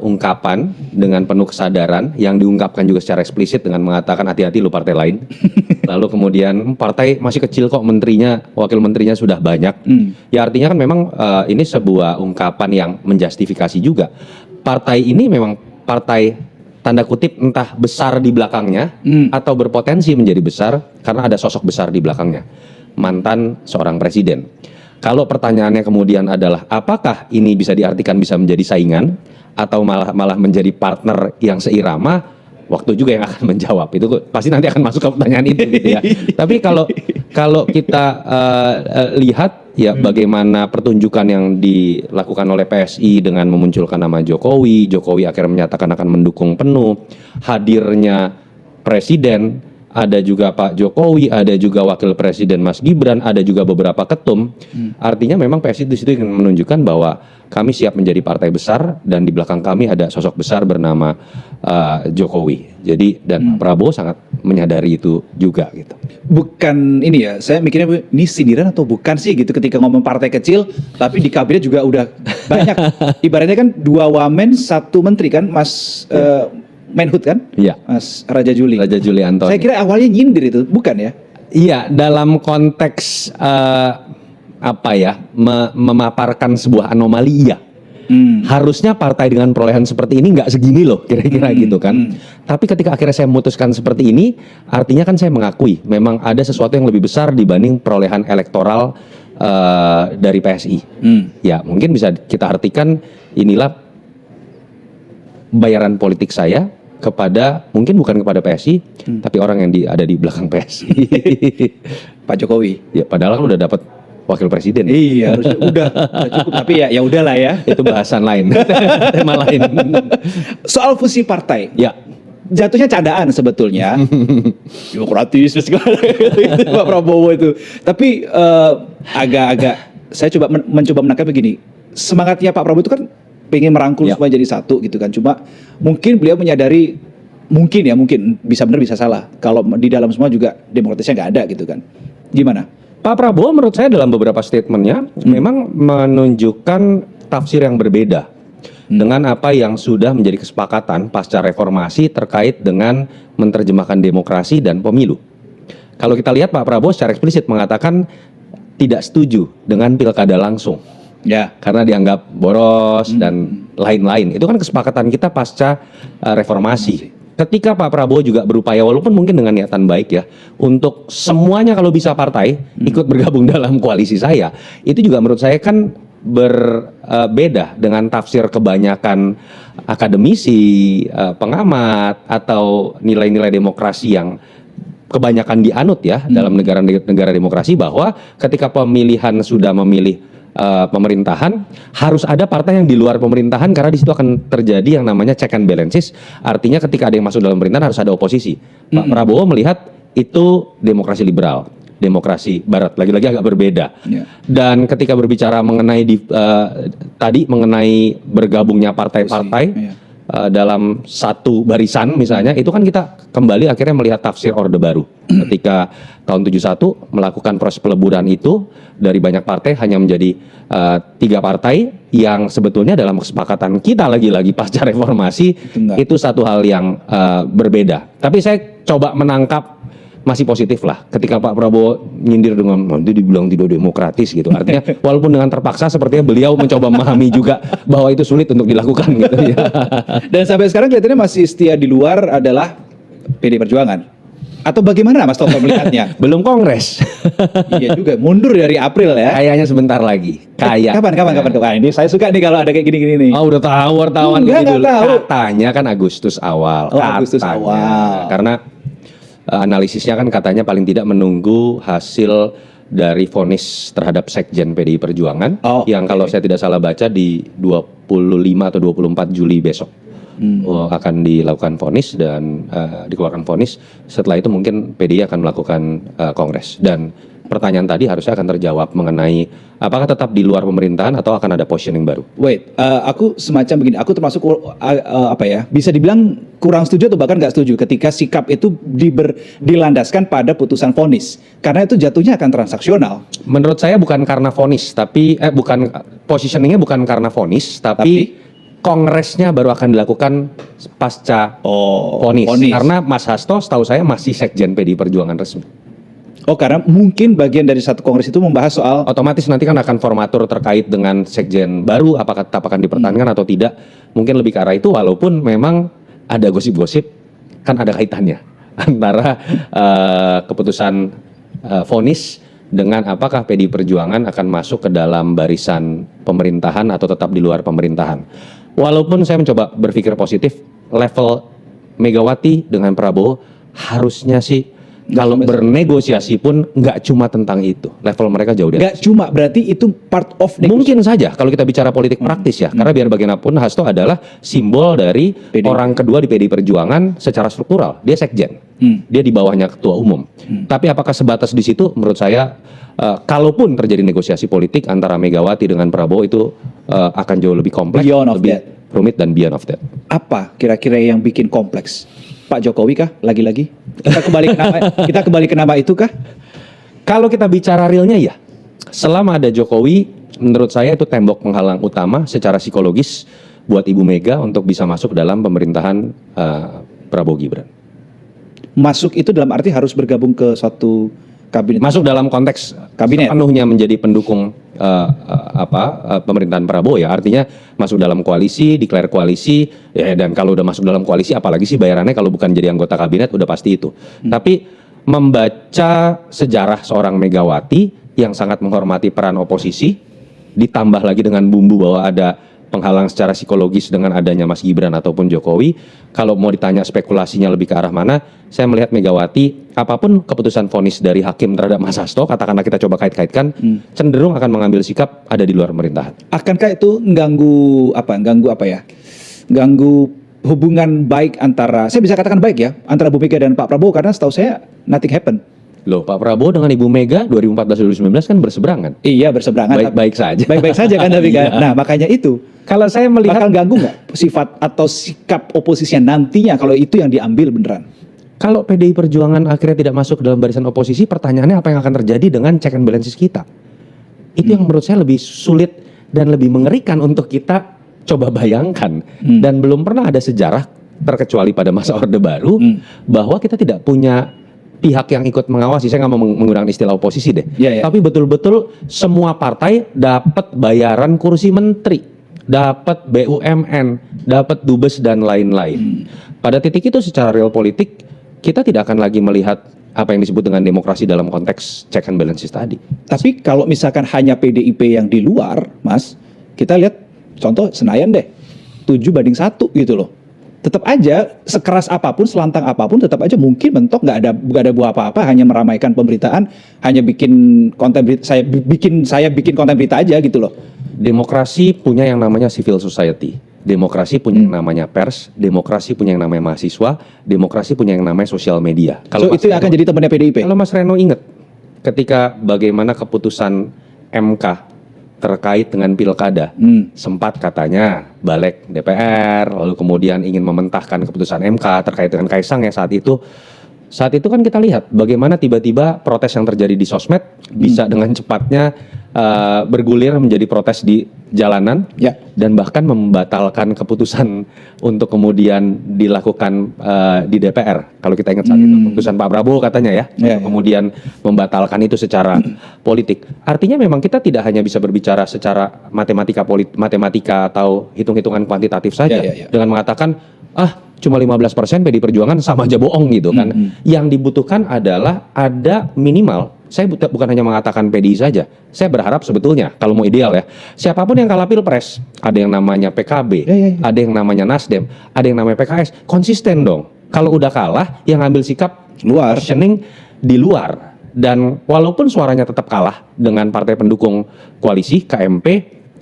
ungkapan dengan penuh kesadaran yang diungkapkan juga secara eksplisit dengan mengatakan hati-hati lo partai lain. Lalu kemudian partai masih kecil kok, menterinya, wakil menterinya sudah banyak. Ya artinya kan memang ini sebuah ungkapan yang menjustifikasi juga. Partai ini memang partai tanda kutip entah besar di belakangnya atau berpotensi menjadi besar karena ada sosok besar di belakangnya, mantan seorang presiden. Kalau pertanyaannya kemudian adalah apakah ini bisa diartikan bisa menjadi saingan atau malah menjadi partner yang seirama, waktu juga yang akan menjawab. Itu pasti nanti akan masuk ke pertanyaan itu gitu ya. Tapi kalau kita lihat ya bagaimana pertunjukan yang dilakukan oleh PSI dengan memunculkan nama Jokowi akhirnya menyatakan akan mendukung penuh, hadirnya presiden, ada juga Pak Jokowi, ada juga Wakil Presiden Mas Gibran, ada juga beberapa ketum. Artinya memang PSI di situ ingin menunjukkan bahwa kami siap menjadi partai besar dan di belakang kami ada sosok besar bernama Jokowi. Jadi dan Prabowo sangat menyadari itu juga gitu. Bukan ini ya, saya mikirnya ini sindiran atau bukan sih gitu ketika ngomong partai kecil tapi di kabinet juga udah banyak. Ibaratnya kan 2 wamen 1 menteri kan, Mas Menhut kan? Iya. Mas Raja Juli Antoni. Saya kira awalnya nyindir itu, bukan ya? Iya, dalam konteks memaparkan sebuah anomali iya. Harusnya partai dengan perolehan seperti ini nggak segini loh, kira-kira gitu kan. Tapi ketika akhirnya saya memutuskan seperti ini, artinya kan saya mengakui memang ada sesuatu yang lebih besar dibanding perolehan elektoral dari PSI. Ya mungkin bisa kita artikan inilah bayaran politik saya kepada, mungkin bukan kepada PSI, tapi orang yang ada di belakang PSI. Pak Jokowi. Ya padahal kan udah dapat wakil presiden. Iya, udah cukup. Tapi ya udahlah ya. Itu bahasan lain, tema lain. Soal fusi partai. Ya. Jatuhnya candaan sebetulnya. Demokratis segala itu Pak Prabowo itu. Tapi agak-agak saya mencoba menangkap begini. Semangatnya Pak Prabowo itu kan pengen merangkul semua jadi satu gitu kan. Cuma mungkin beliau menyadari, mungkin bisa benar bisa salah, kalau di dalam semua juga demokratisnya nggak ada gitu kan. Gimana? Pak Prabowo menurut saya dalam beberapa statementnya memang menunjukkan tafsir yang berbeda dengan apa yang sudah menjadi kesepakatan pasca reformasi terkait dengan menerjemahkan demokrasi dan pemilu. Kalau kita lihat Pak Prabowo secara eksplisit mengatakan tidak setuju dengan pilkada langsung. Ya, karena dianggap boros dan lain-lain. Itu kan kesepakatan kita pasca reformasi. Ketika Pak Prabowo juga berupaya, walaupun mungkin dengan niatan baik ya, untuk semuanya kalau bisa partai ikut bergabung dalam koalisi saya, itu juga menurut saya kan berbeda dengan tafsir kebanyakan akademisi, pengamat, atau nilai-nilai demokrasi yang kebanyakan dianut ya dalam negara-negara demokrasi, bahwa ketika pemilihan sudah memilih pemerintahan, harus ada partai yang di luar pemerintahan, karena di situ akan terjadi yang namanya check and balances. Artinya ketika ada yang masuk dalam pemerintahan harus ada oposisi. Pak Prabowo melihat itu demokrasi liberal, demokrasi barat, lagi-lagi agak berbeda. Dan ketika berbicara mengenai tadi mengenai bergabungnya partai-partai dalam satu barisan misalnya, itu kan kita kembali akhirnya melihat tafsir Orde Baru. Ketika tahun 71 melakukan proses peleburan itu, dari banyak partai hanya menjadi 3 partai yang sebetulnya dalam kesepakatan kita lagi-lagi pasca reformasi itu satu hal yang berbeda. Tapi saya coba menangkap masih positif lah ketika Pak Prabowo nyindir dengan nanti dibilang tidak demokratis gitu. Artinya walaupun dengan terpaksa sepertinya beliau mencoba memahami juga bahwa itu sulit untuk dilakukan gitu ya. Dan sampai sekarang kelihatannya masih setia di luar adalah PD Perjuangan. Atau bagaimana Mas Toto melihatnya? Belum kongres. Iya juga, mundur dari April ya. Kayaknya sebentar lagi. Kapan? Ini saya suka nih kalau ada kayak gini-gini nih. Oh, udah tahu wartawan Enggak dulu. tahu. Katanya kan Agustus awal. Oh, Agustus awal. Karena analisisnya kan katanya paling tidak menunggu hasil dari vonis terhadap Sekjen PDI Perjuangan yang kalau saya tidak salah baca di 25 atau 24 Juli besok. Akan dilakukan vonis dan dikeluarkan vonis. Setelah itu mungkin PDI akan melakukan kongres. Dan pertanyaan tadi harusnya akan terjawab mengenai apakah tetap di luar pemerintahan atau akan ada positioning baru. Aku semacam begini. Aku termasuk bisa dibilang kurang setuju atau bahkan nggak setuju ketika sikap itu dilandaskan pada putusan vonis, karena itu jatuhnya akan transaksional. Menurut saya bukan karena vonis, tapi bukan positioningnya bukan karena vonis, tapi kongresnya baru akan dilakukan pasca vonis. Karena Mas Hasto setahu saya masih Sekjen PDI Perjuangan resmi. Karena mungkin bagian dari satu kongres itu membahas soal otomatis nanti kan akan formatur terkait dengan Sekjen baru, apakah tetap akan dipertahankan atau tidak. Mungkin lebih ke arah itu, walaupun memang ada gosip-gosip kan ada kaitannya antara keputusan vonis dengan apakah PDI Perjuangan akan masuk ke dalam barisan pemerintahan atau tetap di luar pemerintahan. Walaupun saya mencoba berpikir positif, level Megawati dengan Prabowo harusnya sih kalau bernegosiasi pun nggak cuma tentang itu, level mereka jauh di atas. Nggak cuma, berarti itu part of mungkin saja kalau kita bicara politik praktis ya, karena biar bagaimanapun Hasto adalah simbol dari orang kedua di PDI Perjuangan secara struktural, dia sekjen, dia di bawahnya ketua umum. Tapi apakah sebatas di situ? Menurut saya, kalaupun terjadi negosiasi politik antara Megawati dengan Prabowo itu akan jauh lebih kompleks, lebih rumit dan beyond of that. Apa kira-kira yang bikin kompleks? Pak Jokowi kah? Lagi-lagi? Kita kembali ke nama itu kah? Kalau kita bicara realnya ya, selama ada Jokowi, menurut saya itu tembok penghalang utama secara psikologis buat Ibu Mega untuk bisa masuk dalam pemerintahan Prabowo Gibran. Masuk itu dalam arti harus bergabung ke suatu Kabinet. Masuk dalam konteks Kabinet. sepenuhnya menjadi pendukung pemerintahan Prabowo ya. Artinya masuk dalam koalisi, declare koalisi ya, dan kalau udah masuk dalam koalisi apalagi sih bayarannya kalau bukan jadi anggota kabinet udah pasti itu. Tapi membaca sejarah seorang Megawati yang sangat menghormati peran oposisi, ditambah lagi dengan bumbu bahwa ada penghalang secara psikologis dengan adanya Mas Gibran ataupun Jokowi. Kalau mau ditanya spekulasinya lebih ke arah mana, saya melihat Megawati, apapun keputusan vonis dari hakim terhadap Mas Hasto, katakanlah kita coba kait-kaitkan, cenderung akan mengambil sikap ada di luar pemerintahan. Akankah itu ganggu hubungan baik antara, saya bisa katakan baik ya, antara Bu Mega dan Pak Prabowo, karena setahu saya nothing happen. Loh, Pak Prabowo dengan Ibu Mega 2014-2019 kan berseberangan. Iya, berseberangan. Baik-baik saja. Baik-baik saja kan tapi kan. Iya. Nah, makanya itu. Kalau saya melihat Bakal ganggu nggak sifat atau sikap oposisinya nantinya kalau itu yang diambil beneran? kalau PDI Perjuangan akhirnya tidak masuk dalam barisan oposisi, pertanyaannya apa yang akan terjadi dengan check and balances kita? Itu yang menurut saya lebih sulit dan lebih mengerikan untuk kita coba bayangkan. Dan belum pernah ada sejarah terkecuali pada masa Orde Baru bahwa kita tidak punya pihak yang ikut mengawasi. Saya nggak mau menggunakan istilah oposisi deh. Iya, iya. Tapi betul-betul semua partai dapat bayaran kursi menteri, dapat BUMN, dapat dubes dan lain-lain. Pada titik itu secara real politik kita tidak akan lagi melihat apa yang disebut dengan demokrasi dalam konteks check and balances tadi. Tapi kalau misalkan hanya PDIP yang di luar, Mas, kita lihat contoh Senayan deh, 7-1 gitu loh. Tetap aja sekeras apapun, selantang apapun, tetap aja mungkin mentok nggak ada buah apa-apa, hanya meramaikan pemberitaan, hanya bikin konten berita, saya bikin konten berita aja gitu loh. Demokrasi punya yang namanya civil society, demokrasi punya yang namanya pers, demokrasi punya yang namanya mahasiswa, demokrasi punya yang namanya sosial media. So itu akan jadi temannya PDIP. Kalau Mas Reno ingat ketika bagaimana keputusan MK terkait dengan pilkada, sempat katanya balik DPR, lalu kemudian ingin mementahkan keputusan MK terkait dengan Kaisang yang saat itu kan kita lihat bagaimana tiba-tiba protes yang terjadi di sosmed bisa dengan cepatnya bergulir menjadi protes di jalanan, Ya. dan bahkan membatalkan keputusan untuk kemudian dilakukan di DPR. Kalau kita ingat saat itu keputusan Pak Prabowo katanya ya, Ya, ya. kemudian membatalkan itu secara politik. Artinya memang kita tidak hanya bisa berbicara secara matematika atau hitung-hitungan kuantitatif saja Ya. dengan mengatakan cuma 15% PDI Perjuangan sama aja bohong gitu kan. Yang dibutuhkan adalah ada minimal. Saya bukan hanya mengatakan PDI saja. Saya berharap sebetulnya kalau mau ideal ya, siapapun yang kalah pilpres, ada yang namanya PKB, Ya. ada yang namanya Nasdem, ada yang namanya PKS, konsisten dong. Kalau udah kalah, yang ambil sikap Luar. positioning di luar. Dan walaupun suaranya tetap kalah dengan partai pendukung koalisi KMP,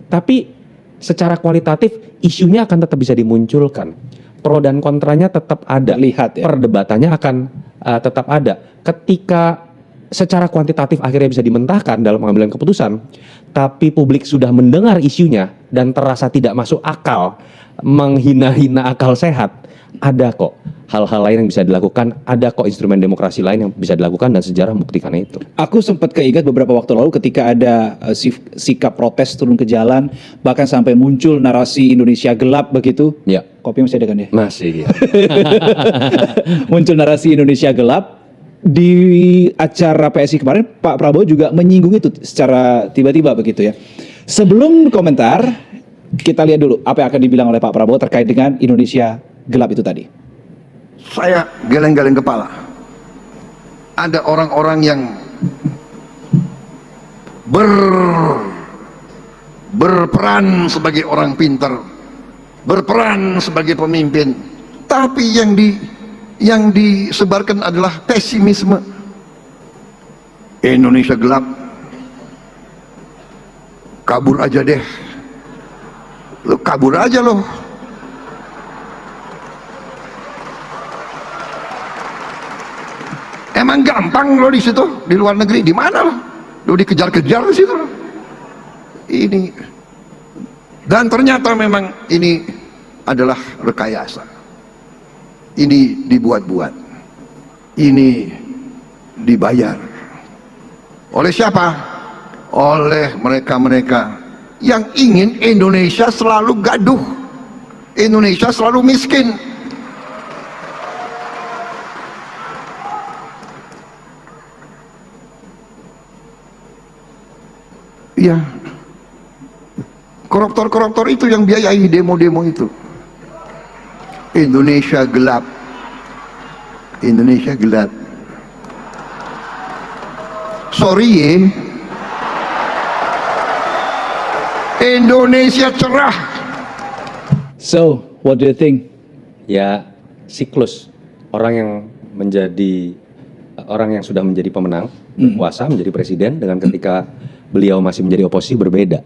tapi secara kualitatif isunya akan tetap bisa dimunculkan. Pro dan kontranya tetap ada. Terlihat ya. Perdebatannya akan tetap ada. Ketika secara kuantitatif akhirnya bisa dimentahkan dalam pengambilan keputusan, tapi publik sudah mendengar isunya dan terasa tidak masuk akal, menghina-hina akal sehat, ada kok hal-hal lain yang bisa dilakukan, ada kok instrumen demokrasi lain yang bisa dilakukan dan sejarah membuktikan itu. Aku sempat keingat beberapa waktu lalu ketika ada sikap protes turun ke jalan, bahkan sampai muncul narasi Indonesia gelap begitu. Ya. Kopi masih ada kan ya? Masih. Muncul narasi Indonesia gelap. Di acara PSI kemarin Pak Prabowo juga menyinggung itu secara tiba-tiba begitu ya. Sebelum komentar, kita lihat dulu apa yang akan dibilang oleh Pak Prabowo terkait dengan Indonesia gelap itu tadi. Saya geleng-geleng kepala. Ada orang-orang yang berperan sebagai orang pintar, berperan sebagai pemimpin, tapi yang disebarkan adalah pesimisme. Indonesia gelap, kabur aja deh, lo kabur aja lo. Emang gampang lo di situ, di luar negeri, di mana lo? Lo dikejar-kejar di situ lo. Ini, dan ternyata memang ini adalah rekayasa. Ini dibuat-buat, ini dibayar. Oleh siapa? Oleh mereka-mereka yang ingin Indonesia selalu gaduh, Indonesia selalu miskin. Iya. Koruptor-koruptor itu yang biayai demo-demo itu. Indonesia gelap. Indonesia gelap. Sorry ya. Indonesia cerah. So, what do you think? Ya, siklus orang yang sudah menjadi pemenang, berkuasa menjadi presiden dengan ketika beliau masih menjadi oposisi berbeda.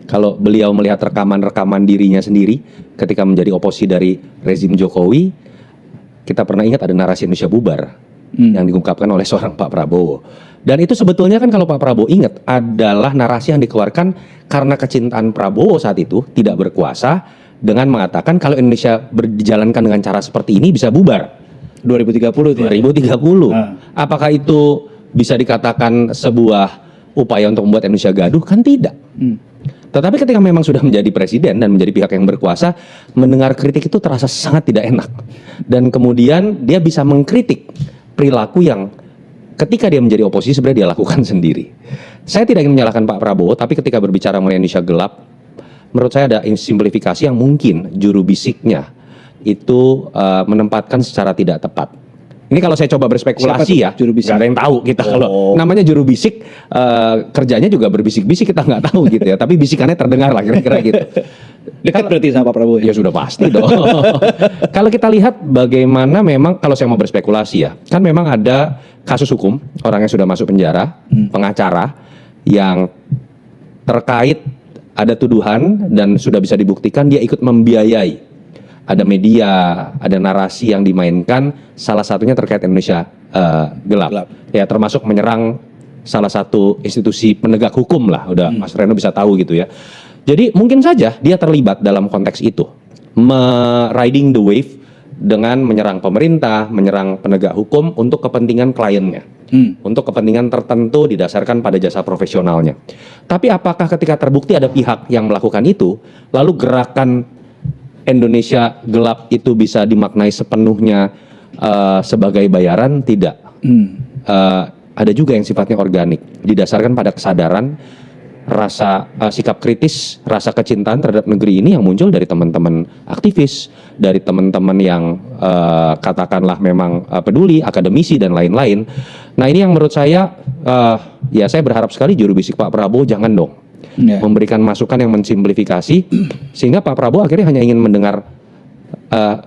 Kalau beliau melihat rekaman-rekaman dirinya sendiri ketika menjadi oposisi dari rezim Jokowi, kita pernah ingat ada narasi Indonesia bubar yang diungkapkan oleh seorang Pak Prabowo. Dan itu sebetulnya kan kalau Pak Prabowo ingat adalah narasi yang dikeluarkan karena kecintaan Prabowo saat itu tidak berkuasa dengan mengatakan kalau Indonesia dijalankan dengan cara seperti ini bisa bubar. 2030 itu ya? 2030. Apakah itu bisa dikatakan sebuah upaya untuk membuat Indonesia gaduh? Kan tidak. Tetapi ketika memang sudah menjadi presiden dan menjadi pihak yang berkuasa, mendengar kritik itu terasa sangat tidak enak. Dan kemudian dia bisa mengkritik perilaku yang ketika dia menjadi oposisi sebenarnya dia lakukan sendiri. Saya tidak ingin menyalahkan Pak Prabowo, tapi ketika berbicara mengenai Indonesia gelap, menurut saya ada simplifikasi yang mungkin juru bisiknya itu menempatkan secara tidak tepat. Ini kalau saya coba berspekulasi ya, juru bisik? nggak ada yang tahu kita kalau namanya juru bisik, kerjanya juga berbisik-bisik kita nggak tahu gitu ya. Tapi bisikannya terdengar lah kira-kira gitu. Dekat berarti sama Pak Prabowo Ya sudah pasti dong. Kalau kita lihat bagaimana memang kalau saya mau berspekulasi ya, kan memang ada kasus hukum orang yang sudah masuk penjara, pengacara yang terkait ada tuduhan dan sudah bisa dibuktikan dia ikut membiayai. Ada media, ada narasi yang dimainkan, salah satunya terkait Indonesia gelap. Ya termasuk menyerang salah satu institusi penegak hukum lah, udah Mas Reno bisa tahu gitu ya. Jadi mungkin saja dia terlibat dalam konteks itu, riding the wave dengan menyerang pemerintah, menyerang penegak hukum untuk kepentingan kliennya, untuk kepentingan tertentu didasarkan pada jasa profesionalnya. Tapi apakah ketika terbukti ada pihak yang melakukan itu, lalu gerakan Indonesia gelap itu bisa dimaknai sepenuhnya sebagai bayaran? Tidak. Ada juga yang sifatnya organik, didasarkan pada kesadaran, rasa sikap kritis, rasa kecintaan terhadap negeri ini yang muncul dari teman-teman aktivis, dari teman-teman yang katakanlah memang peduli, akademisi dan lain-lain. Nah ini yang menurut saya, ya saya berharap sekali juru bisik Pak Prabowo jangan dong memberikan masukan yang mensimplifikasi sehingga Pak Prabowo akhirnya hanya ingin mendengar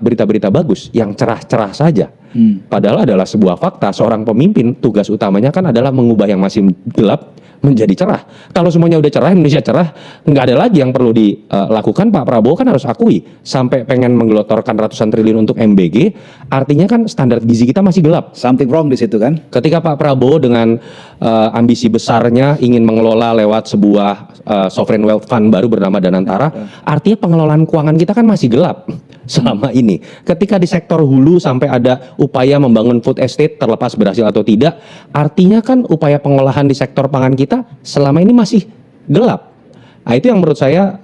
berita-berita bagus yang cerah-cerah saja. Padahal adalah sebuah fakta, seorang pemimpin tugas utamanya kan adalah mengubah yang masih gelap menjadi cerah. Kalau semuanya udah cerah, Indonesia cerah, nggak ada lagi yang perlu dilakukan. Pak Prabowo kan harus akui sampai pengen menggelontorkan ratusan triliun untuk MBG, artinya kan standar gizi kita masih gelap. Something wrong di situ kan? Ketika Pak Prabowo dengan ambisi besarnya ingin mengelola lewat sebuah sovereign wealth fund baru bernama Danantara, artinya pengelolaan keuangan kita kan masih gelap selama ini. Ketika di sektor hulu sampai ada upaya membangun food estate terlepas berhasil atau tidak, artinya kan upaya pengolahan di sektor pangan kita selama ini masih gelap. Nah itu yang menurut saya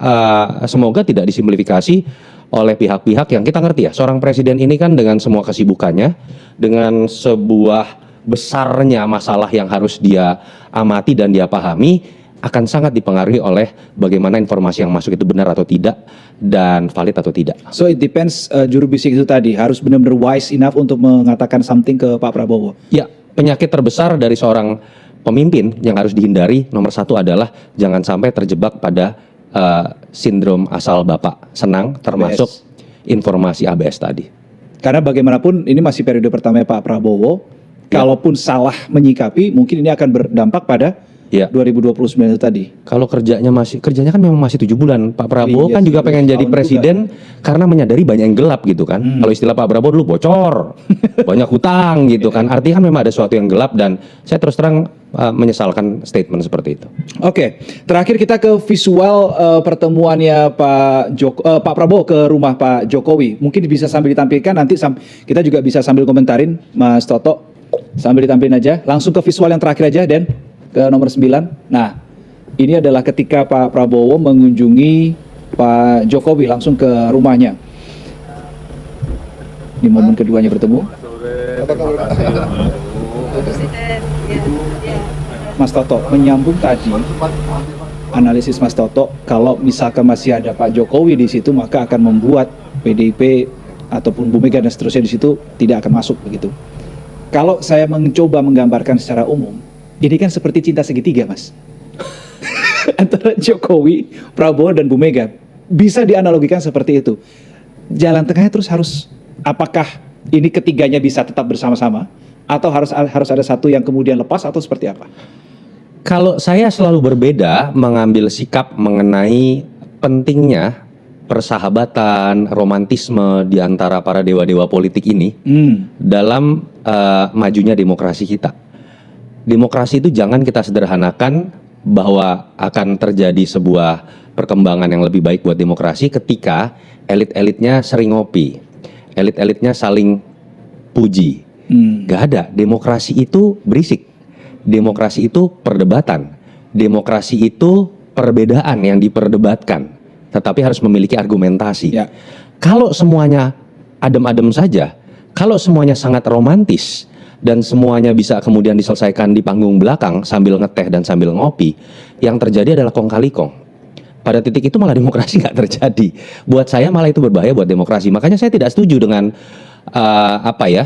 semoga tidak disimplifikasi oleh pihak-pihak yang kita ngerti ya. Seorang presiden ini kan dengan semua kesibukannya, dengan sebuah besarnya masalah yang harus dia amati dan dia pahami, akan sangat dipengaruhi oleh bagaimana informasi yang masuk itu benar atau tidak dan valid atau tidak. So it depends, juru bisik itu tadi harus benar-benar wise enough untuk mengatakan something ke Pak Prabowo. Ya, penyakit terbesar dari seorang pemimpin yang harus dihindari nomor satu adalah jangan sampai terjebak pada sindrom asal bapak senang, termasuk informasi ABS tadi. Karena bagaimanapun ini masih periode pertama Pak Prabowo, kalaupun salah menyikapi mungkin ini akan berdampak pada 2029 itu tadi. Kalau kerjanya kan memang masih 7 bulan. Pak Prabowo kan juga pengen jadi presiden karena menyadari banyak yang gelap gitu kan. Kalau istilah Pak Prabowo dulu bocor, banyak hutang gitu kan. Artinya kan memang ada sesuatu yang gelap dan saya terus terang menyesalkan statement seperti itu. Oke, terakhir kita ke visual pertemuannya Pak Prabowo ke rumah Pak Jokowi. Mungkin bisa sambil ditampilkan nanti kita juga bisa sambil komentarin Mas Toto. Sambil ditampilin aja. Langsung ke visual yang terakhir aja Dan. Ke nomor 9. Nah, ini adalah ketika Pak Prabowo mengunjungi Pak Jokowi langsung ke rumahnya. Ini momen keduanya bertemu. Mas Toto, menyambung tadi, analisis Mas Toto, kalau misalkan masih ada Pak Jokowi di situ, maka akan membuat PDIP ataupun Bu Mega dan seterusnya di situ tidak akan masuk begitu. Kalau saya mencoba menggambarkan secara umum, ini kan seperti cinta segitiga, Mas. Antara Jokowi, Prabowo, dan Bu Mega. Bisa dianalogikan seperti itu. Jalan tengahnya terus harus, apakah ini ketiganya bisa tetap bersama-sama, atau harus ada satu yang kemudian lepas, atau seperti apa? Kalau saya selalu berbeda mengambil sikap mengenai pentingnya persahabatan, romantisme di antara para dewa-dewa politik ini dalam majunya demokrasi kita. Demokrasi itu jangan kita sederhanakan bahwa akan terjadi sebuah perkembangan yang lebih baik buat demokrasi ketika elit-elitnya sering ngopi, elit-elitnya saling puji. Gak ada, demokrasi itu berisik. Demokrasi itu perdebatan. Demokrasi itu perbedaan yang diperdebatkan, tetapi harus memiliki argumentasi. Ya. Kalau semuanya adem-adem saja, kalau semuanya sangat romantis, dan semuanya bisa kemudian diselesaikan di panggung belakang sambil ngeteh dan sambil ngopi, yang terjadi adalah kong kali kong. Pada titik itu malah demokrasi nggak terjadi. Buat saya malah itu berbahaya buat demokrasi. Makanya saya tidak setuju dengan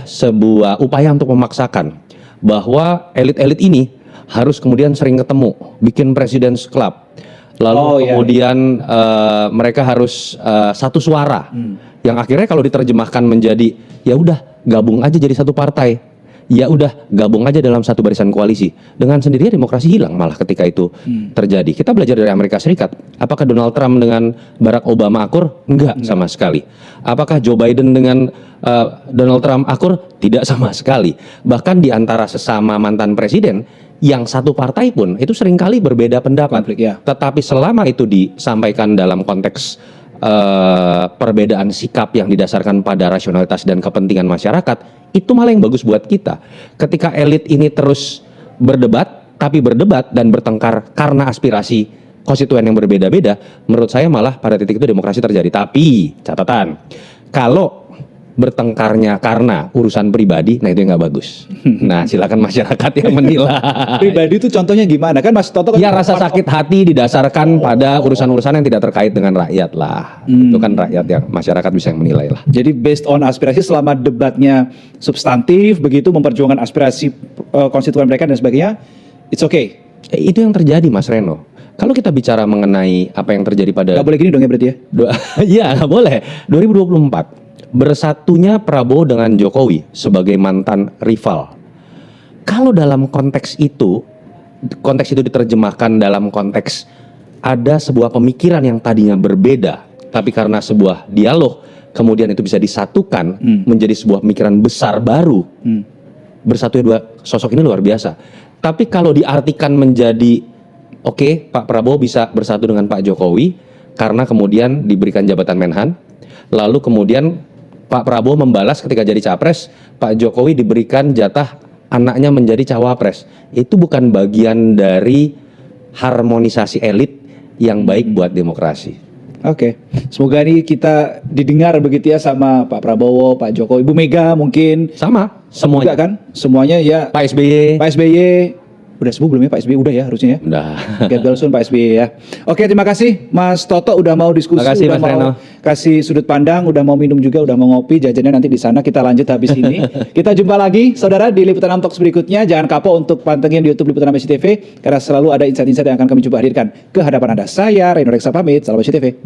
sebuah upaya untuk memaksakan bahwa elit-elit ini harus kemudian sering ketemu, bikin President's Club, lalu kemudian mereka harus satu suara, yang akhirnya kalau diterjemahkan menjadi ya udah gabung aja jadi satu partai, ya udah gabung aja dalam satu barisan koalisi, dengan sendirinya demokrasi hilang malah ketika itu terjadi. Kita belajar dari Amerika Serikat. Apakah Donald Trump dengan Barack Obama akur? Enggak sama sekali. Apakah Joe Biden dengan Donald Trump akur? Tidak sama sekali. Bahkan di antara sesama mantan presiden yang satu partai pun itu seringkali berbeda pendapat. Konflik, ya. Tetapi selama itu disampaikan dalam konteks perbedaan sikap yang didasarkan pada rasionalitas dan kepentingan masyarakat, itu malah yang bagus buat kita. Ketika elit ini terus berdebat, tapi berdebat dan bertengkar karena aspirasi konstituen yang berbeda-beda, menurut saya malah pada titik itu demokrasi terjadi. Tapi catatan, kalau bertengkarnya karena urusan pribadi, nah itu yang nggak bagus. Nah silakan masyarakat yang menilai. Pribadi itu contohnya gimana? Kan Mas Toto kan Ya rasa sakit hati didasarkan pada urusan-urusan yang tidak terkait dengan rakyat lah. Itu kan rakyat yang masyarakat bisa yang menilai lah. Jadi based on aspirasi, selama debatnya substantif, begitu memperjuangkan aspirasi konstituen mereka dan sebagainya, it's okay. Itu yang terjadi Mas Reno. Kalau kita bicara mengenai apa yang terjadi pada Gak boleh gini dong ya berarti ya? Iya nggak boleh. 2024 bersatunya Prabowo dengan Jokowi sebagai mantan rival. Kalau dalam konteks itu diterjemahkan dalam konteks ada sebuah pemikiran yang tadinya berbeda, tapi karena sebuah dialog kemudian itu bisa disatukan menjadi sebuah pemikiran besar baru. Bersatunya dua sosok ini luar biasa. Tapi kalau diartikan menjadi oke, Pak Prabowo bisa bersatu dengan Pak Jokowi karena kemudian diberikan jabatan Menhan, lalu kemudian Pak Prabowo membalas ketika jadi capres, Pak Jokowi diberikan jatah anaknya menjadi cawapres. Itu bukan bagian dari harmonisasi elit yang baik buat demokrasi. Oke, semoga ini kita didengar begitu ya sama Pak Prabowo, Pak Jokowi, Bu Mega mungkin. Sama, semuanya. Juga kan? Semuanya ya. Pak SBY. Pak SBY. Udah sembuh belum ya Pak SBY? Udah ya harusnya ya. Udah. Get well soon Pak SBY ya. Oke, terima kasih Mas Toto udah mau diskusi, Makasih, udah Mas mau Reno. kasih sudut pandang, udah mau minum juga, udah mau ngopi. Jajannya nanti di sana, kita lanjut habis ini. Kita jumpa lagi saudara di Liputan Talks berikutnya. Jangan kapok untuk pantengin di YouTube Liputan TV karena selalu ada insight-insight yang akan kami coba hadirkan ke hadapan Anda. Saya Reno Reksa pamit. Salam TV.